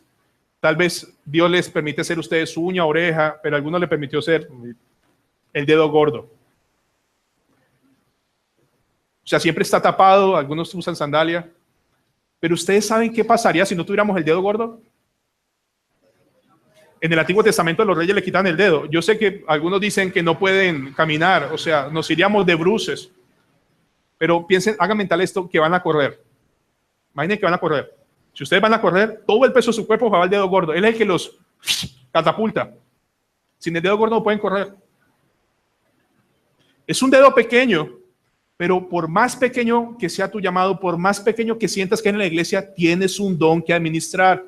Tal vez Dios les permite ser ustedes su uña, oreja, pero a algunos le permitió ser el dedo gordo. O sea, siempre está tapado, algunos usan sandalia. Pero ustedes saben qué pasaría si no tuviéramos el dedo gordo. En el Antiguo Testamento los reyes le quitan el dedo. Yo sé que algunos dicen que no pueden caminar, o sea, nos iríamos de bruces. Pero piensen, hagan mental esto, que van a correr. Imaginen que van a correr. Si ustedes van a correr, todo el peso de su cuerpo va al dedo gordo. Él es el que los catapulta. Sin el dedo gordo no pueden correr. Es un dedo pequeño, pero por más pequeño que sea tu llamado, por más pequeño que sientas que en la iglesia, tienes un don que administrar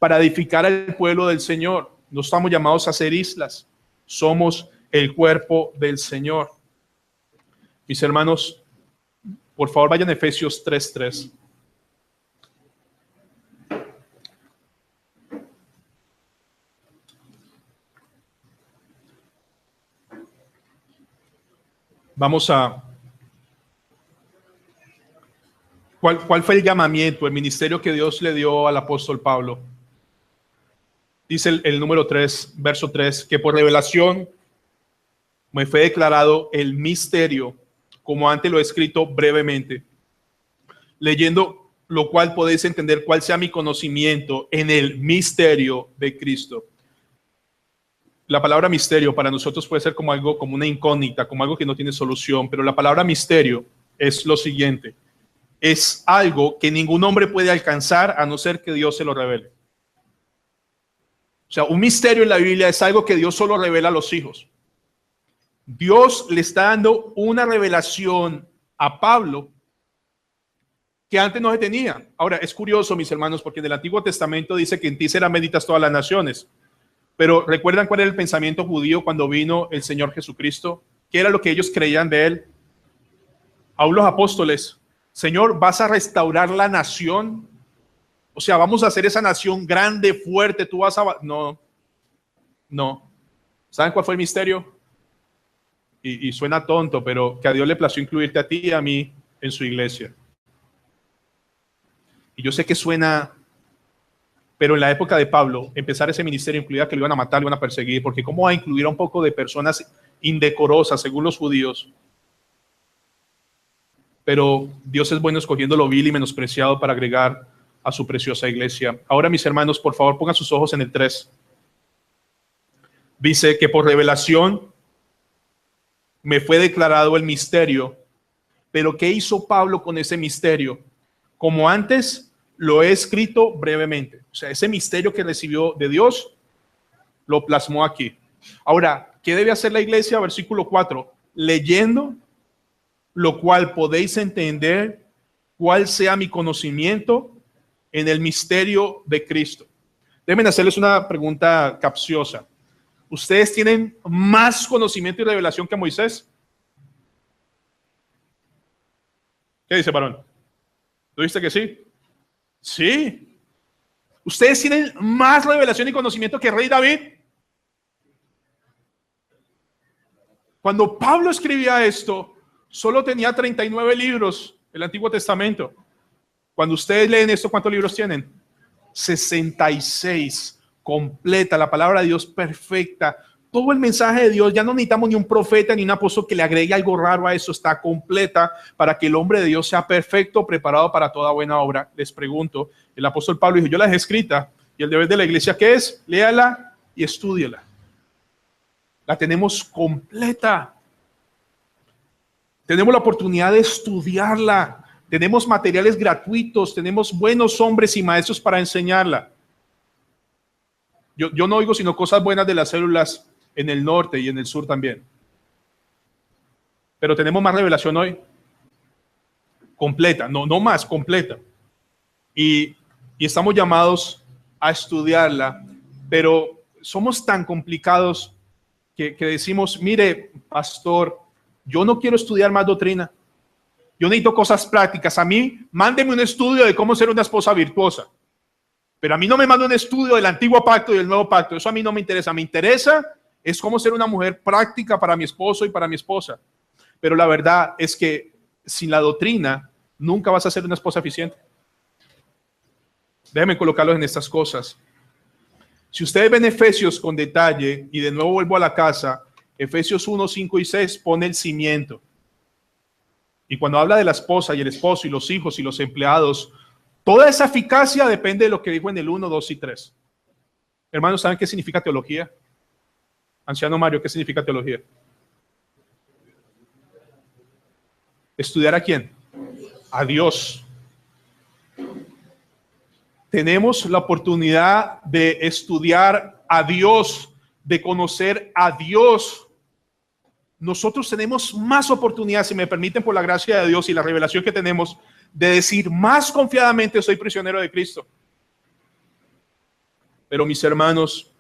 para edificar al pueblo del Señor. No estamos llamados a ser islas. Somos el cuerpo del Señor. Mis hermanos, por favor vayan a Efesios 3:3. Vamos a... ¿Cuál fue el llamamiento, el ministerio que Dios le dio al apóstol Pablo? Dice el número 3, verso 3, que por revelación me fue declarado el misterio, como antes lo he escrito brevemente, leyendo lo cual podéis entender cuál sea mi conocimiento en el misterio de Cristo. La palabra misterio para nosotros puede ser como algo, como una incógnita, como algo que no tiene solución, pero la palabra misterio es lo siguiente: es algo que ningún hombre puede alcanzar a no ser que Dios se lo revele. O sea, un misterio en la Biblia es algo que Dios solo revela a los hijos. Dios le está dando una revelación a Pablo que antes no se tenía. Ahora, es curioso, mis hermanos, porque en el Antiguo Testamento dice que en ti serán benditas todas las naciones. Pero ¿recuerdan cuál era el pensamiento judío cuando vino el Señor Jesucristo? ¿Qué era lo que ellos creían de él? Aún los apóstoles: Señor, ¿vas a restaurar la nación? O sea, vamos a hacer esa nación grande, fuerte, tú vas a... No, no. ¿Saben cuál fue el misterio? Y suena tonto, pero que a Dios le plació incluirte a ti y a mí en su iglesia. Y yo sé que suena, pero en la época de Pablo, empezar ese ministerio incluía que lo iban a matar, lo iban a perseguir, porque ¿cómo va a incluir a un poco de personas indecorosas, según los judíos? Pero Dios es bueno escogiendo lo vil y menospreciado para agregar a su preciosa iglesia. Ahora, mis hermanos, por favor, pongan sus ojos en el 3. Dice que por revelación me fue declarado el misterio. Pero ¿qué hizo Pablo con ese misterio? Como antes lo he escrito brevemente. O sea, ese misterio que recibió de Dios lo plasmó aquí. Ahora, ¿qué debe hacer la iglesia? Versículo 4. Leyendo, lo cual podéis entender cuál sea mi conocimiento en el misterio de Cristo. Déjenme hacerles una pregunta capciosa. ¿Ustedes tienen más conocimiento y revelación que Moisés? ¿Qué dice, varón? ¿Tú dijiste que sí? Sí. ¿Ustedes tienen más revelación y conocimiento que el rey David? Cuando Pablo escribía esto, solo tenía 39 libros, el Antiguo Testamento. Cuando ustedes leen esto, ¿cuántos libros tienen? 66. Completa, la palabra de Dios perfecta. Todo el mensaje de Dios, ya no necesitamos ni un profeta ni un apóstol que le agregue algo raro a eso. Está completa para que el hombre de Dios sea perfecto, preparado para toda buena obra. Les pregunto, el apóstol Pablo dijo: yo la dejé escrita, y el deber de la iglesia, ¿qué es? Léala y estúdiela. La tenemos completa. Tenemos la oportunidad de estudiarla. Tenemos materiales gratuitos, tenemos buenos hombres y maestros para enseñarla. Yo no oigo sino cosas buenas de las células en el norte y en el sur también. Pero tenemos más revelación hoy. Completa, no más, completa. Y estamos llamados a estudiarla, pero somos tan complicados que decimos: mire, pastor, yo no quiero estudiar más doctrina. Yo necesito cosas prácticas. A mí, mándeme un estudio de cómo ser una esposa virtuosa. Pero a mí no me manda un estudio del antiguo pacto y del nuevo pacto. Eso a mí no me interesa. Me interesa es cómo ser una mujer práctica para mi esposo y para mi esposa. Pero la verdad es que sin la doctrina nunca vas a ser una esposa eficiente. Déjenme colocarlos en estas cosas. Si ustedes ven Efesios con detalle, y de nuevo vuelvo a la casa, Efesios 1, 5 y 6 pone el cimiento. Y cuando habla de la esposa y el esposo y los hijos y los empleados, toda esa eficacia depende de lo que dijo en el 1, 2 y 3. Hermanos, ¿saben qué significa teología? Anciano Mario, ¿qué significa teología? ¿Estudiar a quién? A Dios. Tenemos la oportunidad de estudiar a Dios, de conocer a Dios. Nosotros tenemos más oportunidad, si me permiten, por la gracia de Dios y la revelación que tenemos, de decir más confiadamente: soy prisionero de Cristo. Pero mis hermanos,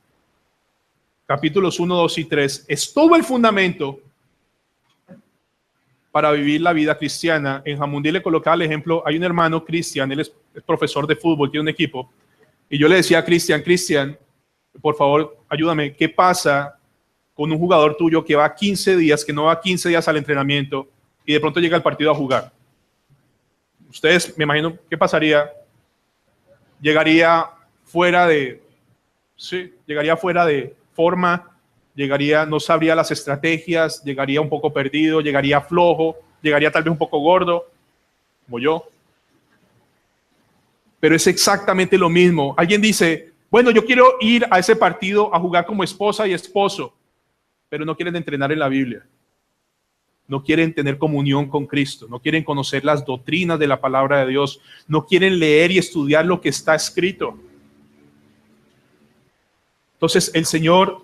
capítulos 1, 2 y 3 es todo el fundamento para vivir la vida cristiana. En Jamundí le colocaba el ejemplo. Hay un hermano, Cristian, él es profesor de fútbol, tiene un equipo, y yo le decía a Cristian, por favor, ayúdame, ¿qué pasa con un jugador tuyo que va 15 días, que no va 15 días al entrenamiento y de pronto llega al partido a jugar? Ustedes, me imagino, ¿qué pasaría? Llegaría fuera de forma, no sabría las estrategias, llegaría un poco perdido, llegaría flojo, llegaría tal vez un poco gordo, como yo. Pero es exactamente lo mismo. Alguien dice: bueno, yo quiero ir a ese partido a jugar como esposa y esposo, pero no quieren entrenar en la Biblia. No quieren tener comunión con Cristo, no quieren conocer las doctrinas de la palabra de Dios, no quieren leer y estudiar lo que está escrito. Entonces el Señor,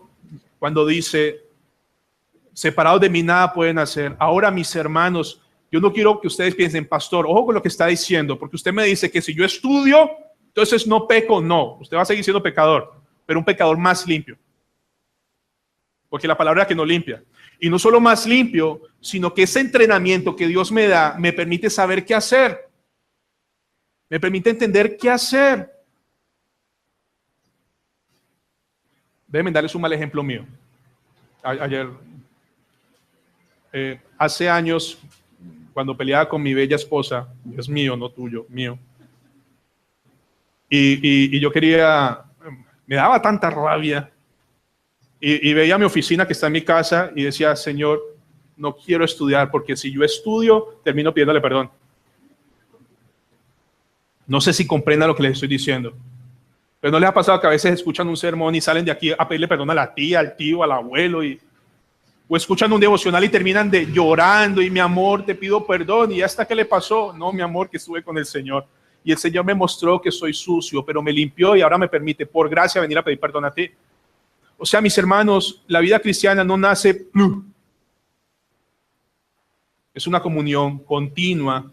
cuando dice: separados de mí nada pueden hacer, ahora mis hermanos, Yo no quiero que ustedes piensen, pastor, ojo con lo que está diciendo, porque usted me dice que si yo estudio, entonces no peco. No, usted va a seguir siendo pecador, pero un pecador más limpio. Porque la palabra que no limpia. Y no solo más limpio, sino que ese entrenamiento que Dios me da me permite saber qué hacer. Me permite entender qué hacer. Déjenme darles un mal ejemplo mío. Ayer, hace años, cuando peleaba con mi bella esposa, es mío, no tuyo, mío. Y yo quería, me daba tanta rabia. Y veía mi oficina que está en mi casa y decía, Señor, no quiero estudiar porque si yo estudio, termino pidiéndole perdón. No sé si comprenda lo que les estoy diciendo. Pero ¿no les ha pasado que a veces escuchan un sermón y salen de aquí a pedirle perdón a la tía, al tío, al abuelo? O escuchan un devocional y terminan llorando y mi amor, te pido perdón. ¿Y hasta qué le pasó? No, mi amor, que estuve con el Señor. Y el Señor me mostró que soy sucio, pero me limpió y ahora me permite, por gracia, venir a pedir perdón a ti. O sea, mis hermanos, la vida cristiana no nace, es una comunión continua.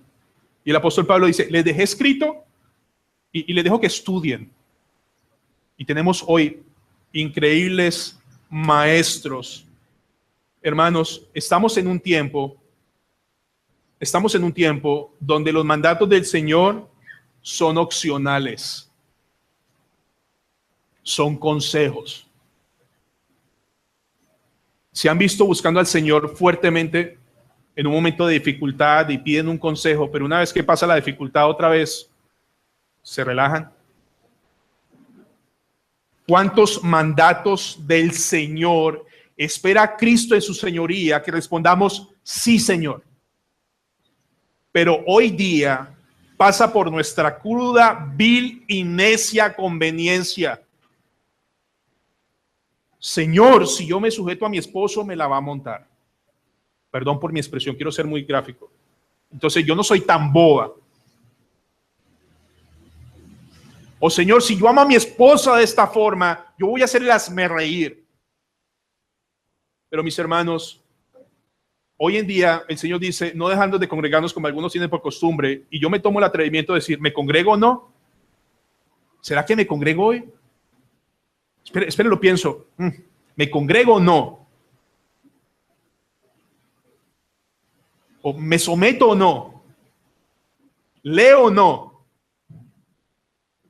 Y el apóstol Pablo dice, les dejé escrito y les dejo que estudien. Y tenemos hoy increíbles maestros. Hermanos, estamos en un tiempo donde los mandatos del Señor son opcionales. Son consejos. Se han visto buscando al Señor fuertemente en un momento de dificultad y piden un consejo, pero una vez que pasa la dificultad otra vez, se relajan. ¿Cuántos mandatos del Señor espera Cristo en su señoría que respondamos sí, Señor? Pero hoy día pasa por nuestra cruda, vil y necia conveniencia. Señor, si yo me sujeto a mi esposo, me la va a montar. Perdón por mi expresión, quiero ser muy gráfico. Entonces yo no soy tan boba. O Señor, si yo amo a mi esposa de esta forma, yo voy a hacerle hazmerreír. Pero mis hermanos, hoy en día el Señor dice, no dejando de congregarnos como algunos tienen por costumbre, y yo me tomo el atrevimiento de decir, ¿me congrego o no? ¿Será que me congrego hoy? Espere, lo pienso. ¿Me congrego o no? ¿O me someto o no? ¿Leo o no?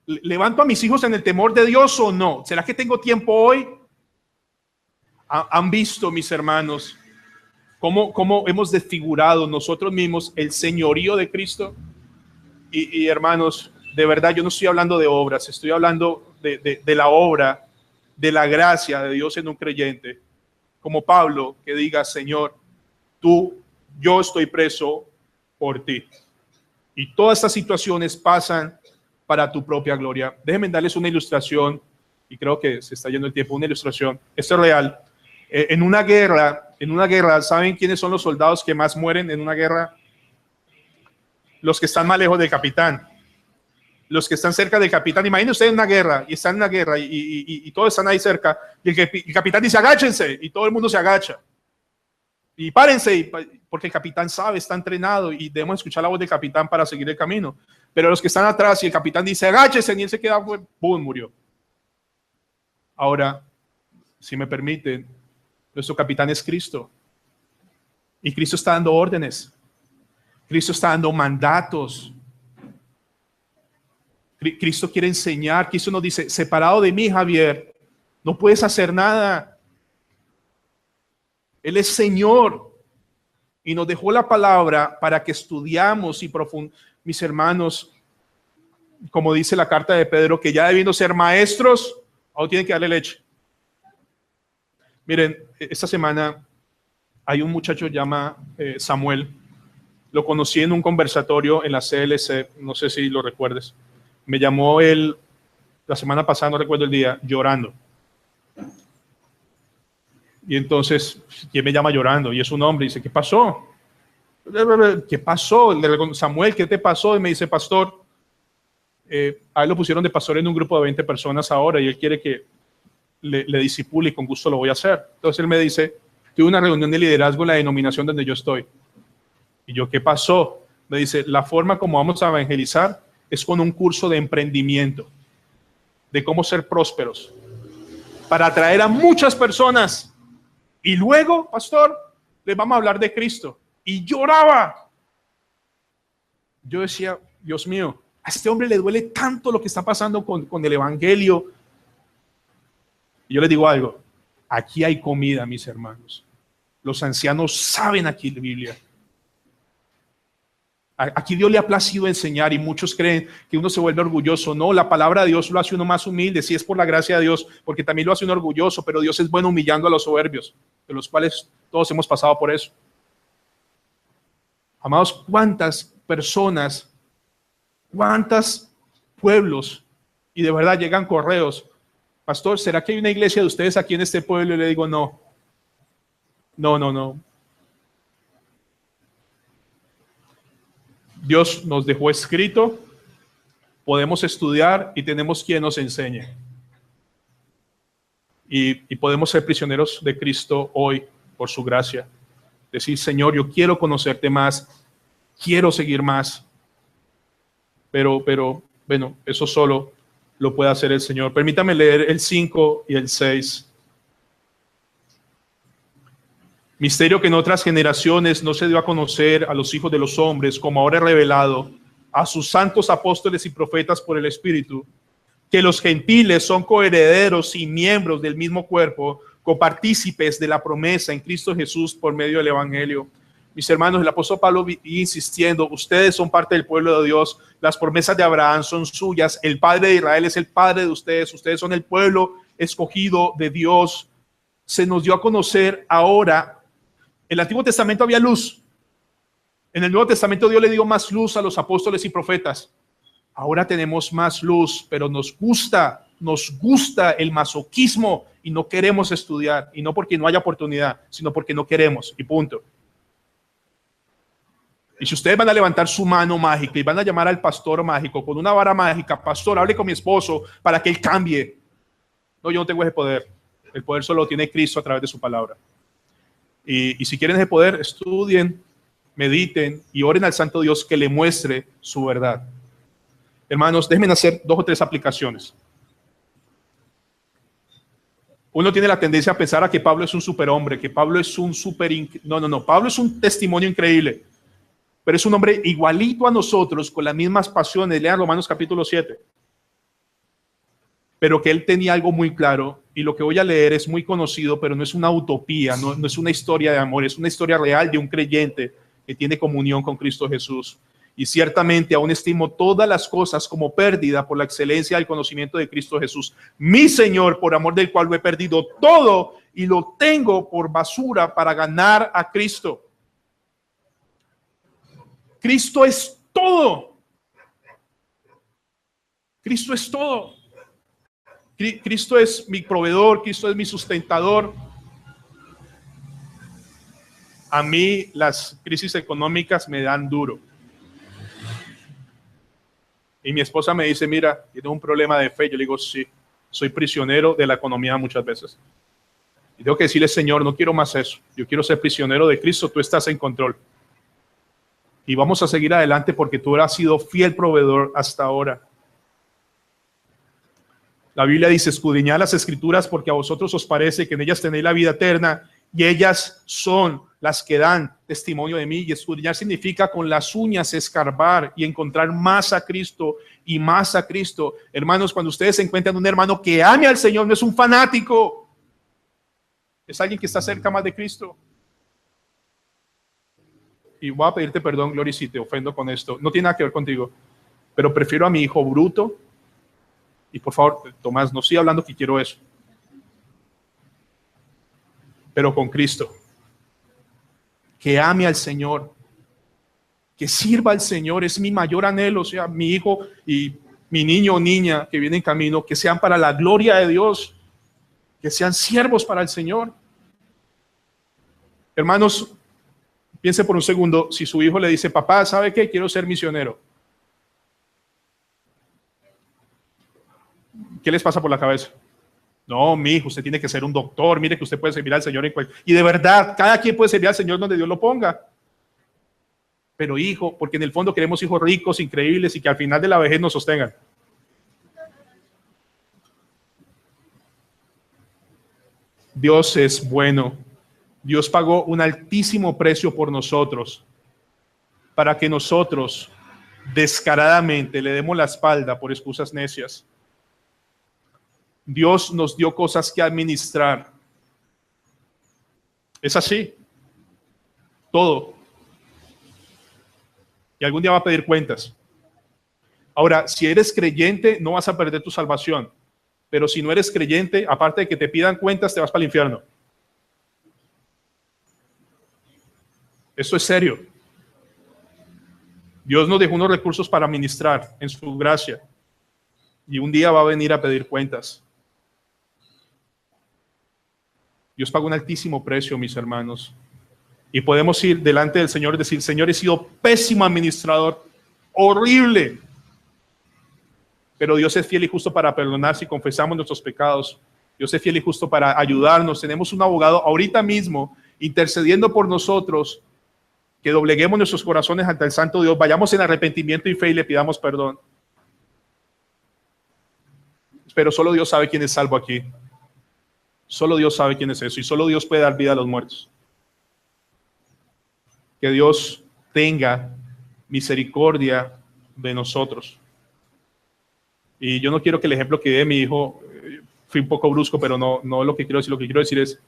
¿Levanto a mis hijos en el temor de Dios o no? ¿Será que tengo tiempo hoy? ¿Han visto, mis hermanos, cómo hemos desfigurado nosotros mismos el señorío de Cristo? Y hermanos, de verdad, yo no estoy hablando de obras, estoy hablando de la obra, de la gracia de Dios en un creyente. Como Pablo, que diga, Señor, yo estoy preso por ti. Y todas estas situaciones pasan para tu propia gloria. Déjenme darles una ilustración, y creo que se está yendo el tiempo, una ilustración. Esto es real. En una guerra, ¿saben quiénes son los soldados que más mueren en una guerra? Los que están más lejos del capitán. Los que están cerca del capitán. Imaginen ustedes una guerra, y están en una guerra, y todos están ahí cerca, y el capitán dice, agáchense, y todo el mundo se agacha. Y párense, porque el capitán sabe, está entrenado, y debemos escuchar la voz del capitán para seguir el camino. Pero los que están atrás, y el capitán dice, agáchense, y él se queda, ¡pum!, murió. Ahora, si me permiten, nuestro capitán es Cristo. Y Cristo está dando órdenes. Cristo está dando mandatos. Cristo quiere enseñar. Cristo nos dice, separado de mí, Javier, no puedes hacer nada. Él es Señor. Y nos dejó la palabra para que estudiamos y mis hermanos, como dice la carta de Pedro, que ya debiendo ser maestros, ahora tienen que darle leche. Miren, esta semana hay un muchacho llama Samuel. Lo conocí en un conversatorio en la CLC, no sé si lo recuerdes. Me llamó él la semana pasada, no recuerdo el día, llorando. Y entonces, ¿quién me llama llorando? Y es un hombre, y dice, ¿qué pasó? ¿Qué pasó? Samuel, ¿qué te pasó? Y me dice, pastor, a él lo pusieron de pastor en un grupo de 20 personas ahora, y él quiere que le disipule y con gusto lo voy a hacer. Entonces él me dice, tuve una reunión de liderazgo en la denominación donde yo estoy. Y yo, ¿qué pasó? Me dice, la forma como vamos a evangelizar es con un curso de emprendimiento, de cómo ser prósperos, para atraer a muchas personas. Y luego, pastor, les vamos a hablar de Cristo. Y lloraba. Yo decía, Dios mío, a este hombre le duele tanto lo que está pasando con el evangelio. Y yo les digo algo, aquí hay comida, mis hermanos. Los ancianos saben aquí la Biblia. Aquí Dios le ha placido enseñar y muchos creen que uno se vuelve orgulloso. No, la palabra de Dios lo hace uno más humilde, si es por la gracia de Dios, porque también lo hace uno orgulloso, pero Dios es bueno humillando a los soberbios, de los cuales todos hemos pasado por eso. Amados, ¿cuántas personas, cuántos pueblos, y de verdad llegan correos? Pastor, ¿será que hay una iglesia de ustedes aquí en este pueblo? Y le digo, no. Dios nos dejó escrito, podemos estudiar y tenemos quien nos enseñe. Y podemos ser prisioneros de Cristo hoy por su gracia. Decir, Señor, yo quiero conocerte más, quiero seguir más. Pero bueno, eso solo lo puede hacer el Señor. Permítame leer el 5 y el 6. Misterio que en otras generaciones no se dio a conocer a los hijos de los hombres, como ahora es revelado a sus santos apóstoles y profetas por el Espíritu, que los gentiles son coherederos y miembros del mismo cuerpo, copartícipes de la promesa en Cristo Jesús por medio del Evangelio. Mis hermanos, el apóstol Pablo insistiendo, ustedes son parte del pueblo de Dios, las promesas de Abraham son suyas, el Padre de Israel es el Padre de ustedes, ustedes son el pueblo escogido de Dios. Se nos dio a conocer ahora. En el Antiguo Testamento había luz. En el Nuevo Testamento Dios le dio más luz a los apóstoles y profetas. Ahora tenemos más luz, pero nos gusta el masoquismo y no queremos estudiar. Y no porque no haya oportunidad, sino porque no queremos y punto. Y si ustedes van a levantar su mano mágica y van a llamar al pastor mágico con una vara mágica, pastor, hable con mi esposo para que él cambie. No, yo no tengo ese poder. El poder solo lo tiene Cristo a través de su palabra. Y si quieren ese poder, estudien, mediten y oren al Santo Dios que le muestre su verdad. Hermanos, déjenme hacer 2 o 3 aplicaciones. Uno tiene la tendencia a pensar a que Pablo es un superhombre, que Pablo es un No. Pablo es un testimonio increíble, pero es un hombre igualito a nosotros, con las mismas pasiones. Lean Romanos capítulo 7. Pero que él tenía algo muy claro, y lo que voy a leer es muy conocido, pero no es una utopía, no es una historia de amor, es una historia real de un creyente que tiene comunión con Cristo Jesús. Y ciertamente aún estimo todas las cosas como pérdida por la excelencia del conocimiento de Cristo Jesús, mi Señor, por amor del cual lo he perdido todo y lo tengo por basura para ganar a Cristo. Cristo es todo. Cristo es todo. Cristo es mi proveedor, Cristo es mi sustentador. A mí las crisis económicas me dan duro. Y mi esposa me dice, mira, tienes un problema de fe. Yo le digo, sí, soy prisionero de la economía muchas veces. Y tengo que decirle, Señor, no quiero más eso. Yo quiero ser prisionero de Cristo, tú estás en control. Y vamos a seguir adelante porque tú has sido fiel proveedor hasta ahora. La Biblia dice, escudriñad las escrituras porque a vosotros os parece que en ellas tenéis la vida eterna y ellas son las que dan testimonio de mí. Y escudriñar significa con las uñas escarbar y encontrar más a Cristo y más a Cristo. Hermanos, cuando ustedes encuentran un hermano que ame al Señor, no es un fanático, es alguien que está cerca más de Cristo. Y voy a pedirte perdón, Glory, si te ofendo con esto. No tiene nada que ver contigo, pero prefiero a mi hijo bruto. Y por favor, Tomás, no estoy hablando que quiero eso, pero con Cristo, que ame al Señor, que sirva al Señor, es mi mayor anhelo. O sea, mi hijo y mi niño o niña que viene en camino, que sean para la gloria de Dios, que sean siervos para el Señor. Hermanos, piense por un segundo, si su hijo le dice, papá, ¿sabe qué? Quiero ser misionero. ¿Qué les pasa por la cabeza? No, mi hijo, usted tiene que ser un doctor. Mire que usted puede servir al Señor en cualquier... Y de verdad, cada quien puede servir al Señor donde Dios lo ponga. pero hijo, porque en el fondo queremos hijos ricos, increíbles y que al final de la vejez nos sostengan. Dios es bueno. Dios pagó un altísimo precio por nosotros para que nosotros descaradamente le demos la espalda por excusas necias. Dios nos dio cosas que administrar. Es así. Todo. Y algún día va a pedir cuentas. Ahora, si eres creyente, no vas a perder tu salvación. Pero si no eres creyente, aparte de que te pidan cuentas, te vas para el infierno. Esto es serio. Dios nos dejó unos recursos para administrar en su gracia. Y un día va a venir a pedir cuentas. Dios pagó un altísimo precio, mis hermanos. Y podemos ir delante del Señor y decir: Señor, he sido pésimo administrador, horrible. Pero Dios es fiel y justo para perdonar si confesamos nuestros pecados. Dios es fiel y justo para ayudarnos. Tenemos un abogado ahorita mismo intercediendo por nosotros, que dobleguemos nuestros corazones ante el Santo Dios, vayamos en arrepentimiento y fe y le pidamos perdón. Pero solo Dios sabe quién es salvo aquí. Solo Dios sabe quién es eso, y solo Dios puede dar vida a los muertos. Que Dios tenga misericordia de nosotros. Y yo no quiero que el ejemplo que dé mi hijo, fui un poco brusco, pero no es lo que quiero decir. Lo que quiero decir es: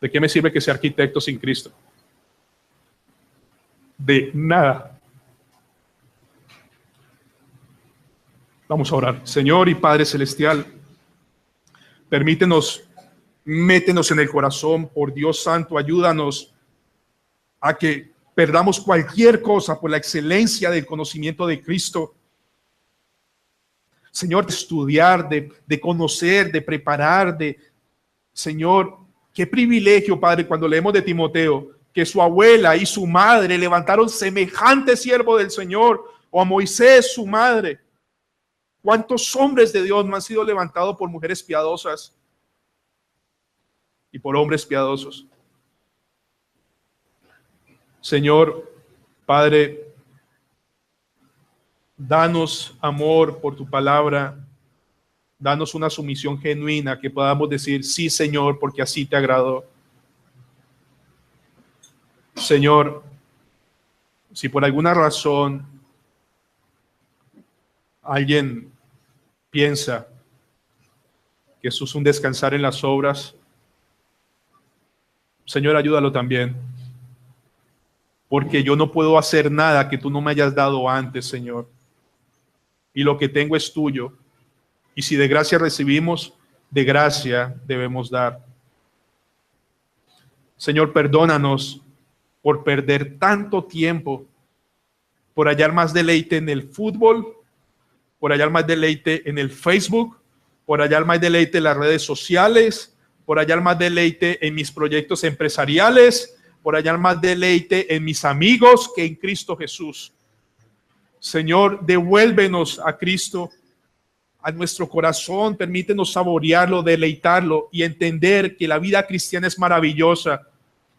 ¿de qué me sirve que sea arquitecto sin Cristo? De nada. Vamos a orar. Señor y Padre Celestial, permítenos, métenos en el corazón, por Dios Santo, ayúdanos a que perdamos cualquier cosa por la excelencia del conocimiento de Cristo. Señor, de estudiar, de conocer, de preparar, Señor, qué privilegio, Padre, cuando leemos de Timoteo, que su abuela y su madre levantaron semejante siervo del Señor, o a Moisés, su madre. ¿Cuántos hombres de Dios no han sido levantados por mujeres piadosas y por hombres piadosos? Señor, Padre, danos amor por tu palabra, danos una sumisión genuina, que podamos decir: sí, Señor, porque así te agradó. Señor, si por alguna razón alguien piensa que eso es un descansar en las obras, Señor, ayúdalo también. Porque yo no puedo hacer nada que tú no me hayas dado antes, Señor. Y lo que tengo es tuyo. Y si de gracia recibimos, de gracia debemos dar. Señor, perdónanos por perder tanto tiempo, por hallar más deleite en el fútbol, por hallar más deleite en el Facebook, por hallar más deleite en las redes sociales, por hallar más deleite en mis proyectos empresariales, por hallar más deleite en mis amigos que en Cristo Jesús. Señor, devuélvenos a Cristo a nuestro corazón, permítenos saborearlo, deleitarlo y entender que la vida cristiana es maravillosa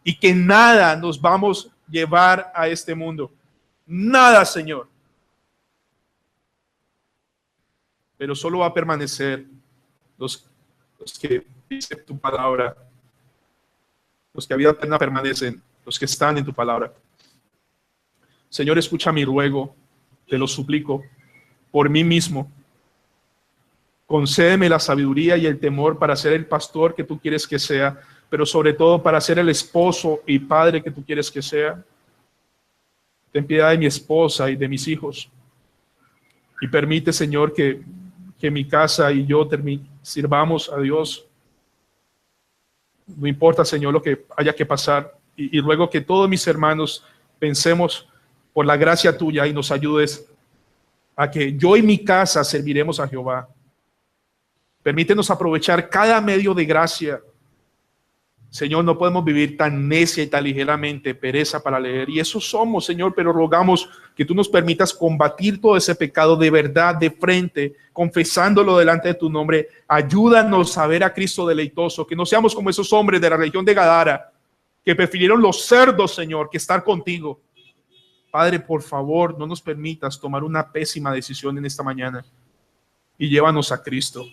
y que nada nos vamos a llevar a este mundo. Nada, Señor. Pero solo va a permanecer los que dicen tu palabra, los que a vida eterna permanecen, los que están en tu palabra. Señor, escucha mi ruego, te lo suplico, por mí mismo. Concédeme la sabiduría y el temor para ser el pastor que tú quieres que sea, pero sobre todo para ser el esposo y padre que tú quieres que sea. Ten piedad de mi esposa y de mis hijos. Y permite, Señor, que mi casa y yo sirvamos a Dios. No importa, Señor, lo que haya que pasar. Y ruego que todos mis hermanos pensemos por la gracia tuya y nos ayudes a que yo y mi casa serviremos a Jehová. Permítenos aprovechar cada medio de gracia. Señor, no podemos vivir tan necia y tan ligeramente, pereza para leer. Y eso somos, Señor, pero rogamos que tú nos permitas combatir todo ese pecado de verdad, de frente, confesándolo delante de tu nombre. Ayúdanos a ver a Cristo deleitoso, que no seamos como esos hombres de la región de Gadara, que prefirieron los cerdos, Señor, que estar contigo. Padre, por favor, no nos permitas tomar una pésima decisión en esta mañana y llévanos a Cristo.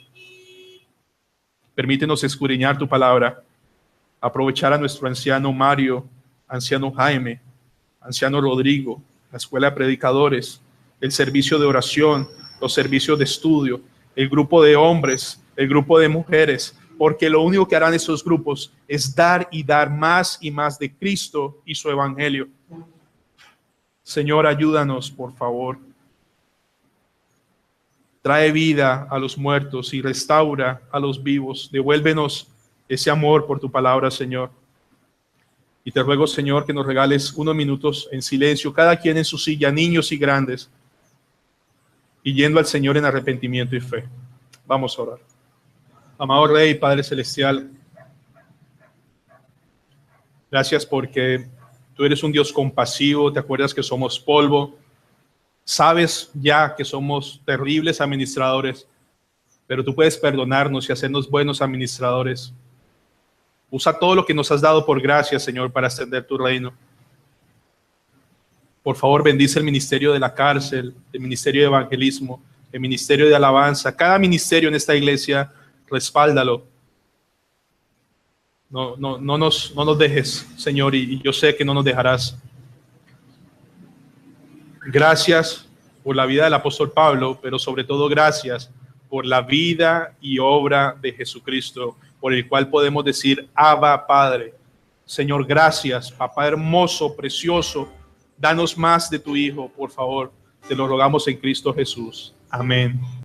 Permítenos escudriñar tu palabra, aprovechar a nuestro anciano Mario, anciano Jaime, anciano Rodrigo, la escuela de predicadores, el servicio de oración, los servicios de estudio, el grupo de hombres, el grupo de mujeres, porque lo único que harán esos grupos es dar y dar más y más de Cristo y su evangelio. Señor, ayúdanos, por favor. Trae vida a los muertos y restaura a los vivos. Devuélvenos ese amor por tu palabra, Señor. Y te ruego, Señor, que nos regales unos minutos en silencio, cada quien en su silla, niños y grandes, y yendo al Señor en arrepentimiento y fe. Vamos a orar. Amado Rey, Padre Celestial, gracias porque tú eres un Dios compasivo, te acuerdas que somos polvo, sabes ya que somos terribles administradores, pero tú puedes perdonarnos y hacernos buenos administradores. Usa todo lo que nos has dado por gracia, Señor, para extender tu reino. Por favor, bendice el ministerio de la cárcel, el ministerio de evangelismo, el ministerio de alabanza. Cada ministerio en esta iglesia, respáldalo. No nos dejes, Señor, y yo sé que no nos dejarás. Gracias por la vida del apóstol Pablo, pero sobre todo gracias por la vida y obra de Jesucristo, por el cual podemos decir, Abba, Padre. Señor, gracias, Papá hermoso, precioso. Danos más de tu Hijo, por favor. Te lo rogamos en Cristo Jesús. Amén.